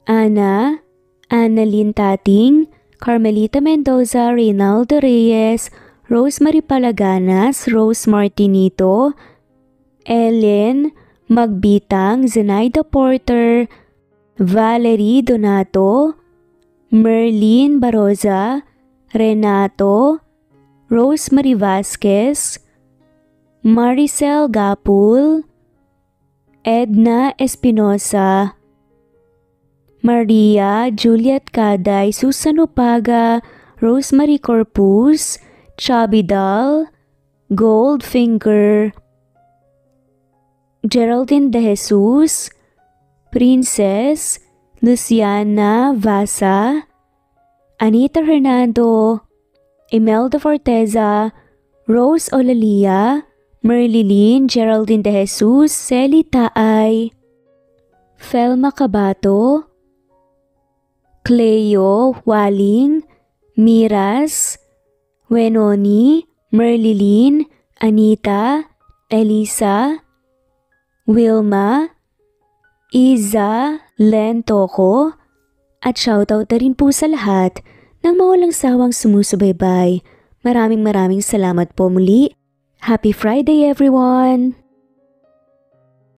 Speaker 1: Annalyn Tating, Carmelita Mendoza, Reynaldo Reyes, Rosemary Palaganas, Rose Martinito, Ellen Magbitang, Zenaida Porter, Valerie Donato, Merlin Baroza, Renato, Rosemary Vasquez, Maricel Gapul, Edna Espinosa, Maria Juliet Caday, Susan Upaga, Rosemary Corpus, Chubby Doll, Goldfinger, Geraldine De Jesus, Princess, Luciana Vasa, Anita Hernando, Imelda Forteza, Rose Olalia, Merlilyn, Geraldine De Jesus, Celi Taay, Felma Cabato, Cleo Waling, Miras, Wenoni, Merlilyn, Anita, Elisa, Wilma, Iza, Len Toco, at shoutout na rin po sa lahat ng mawalang sawang sumusubaybay. Maraming salamat po muli. Happy Friday everyone!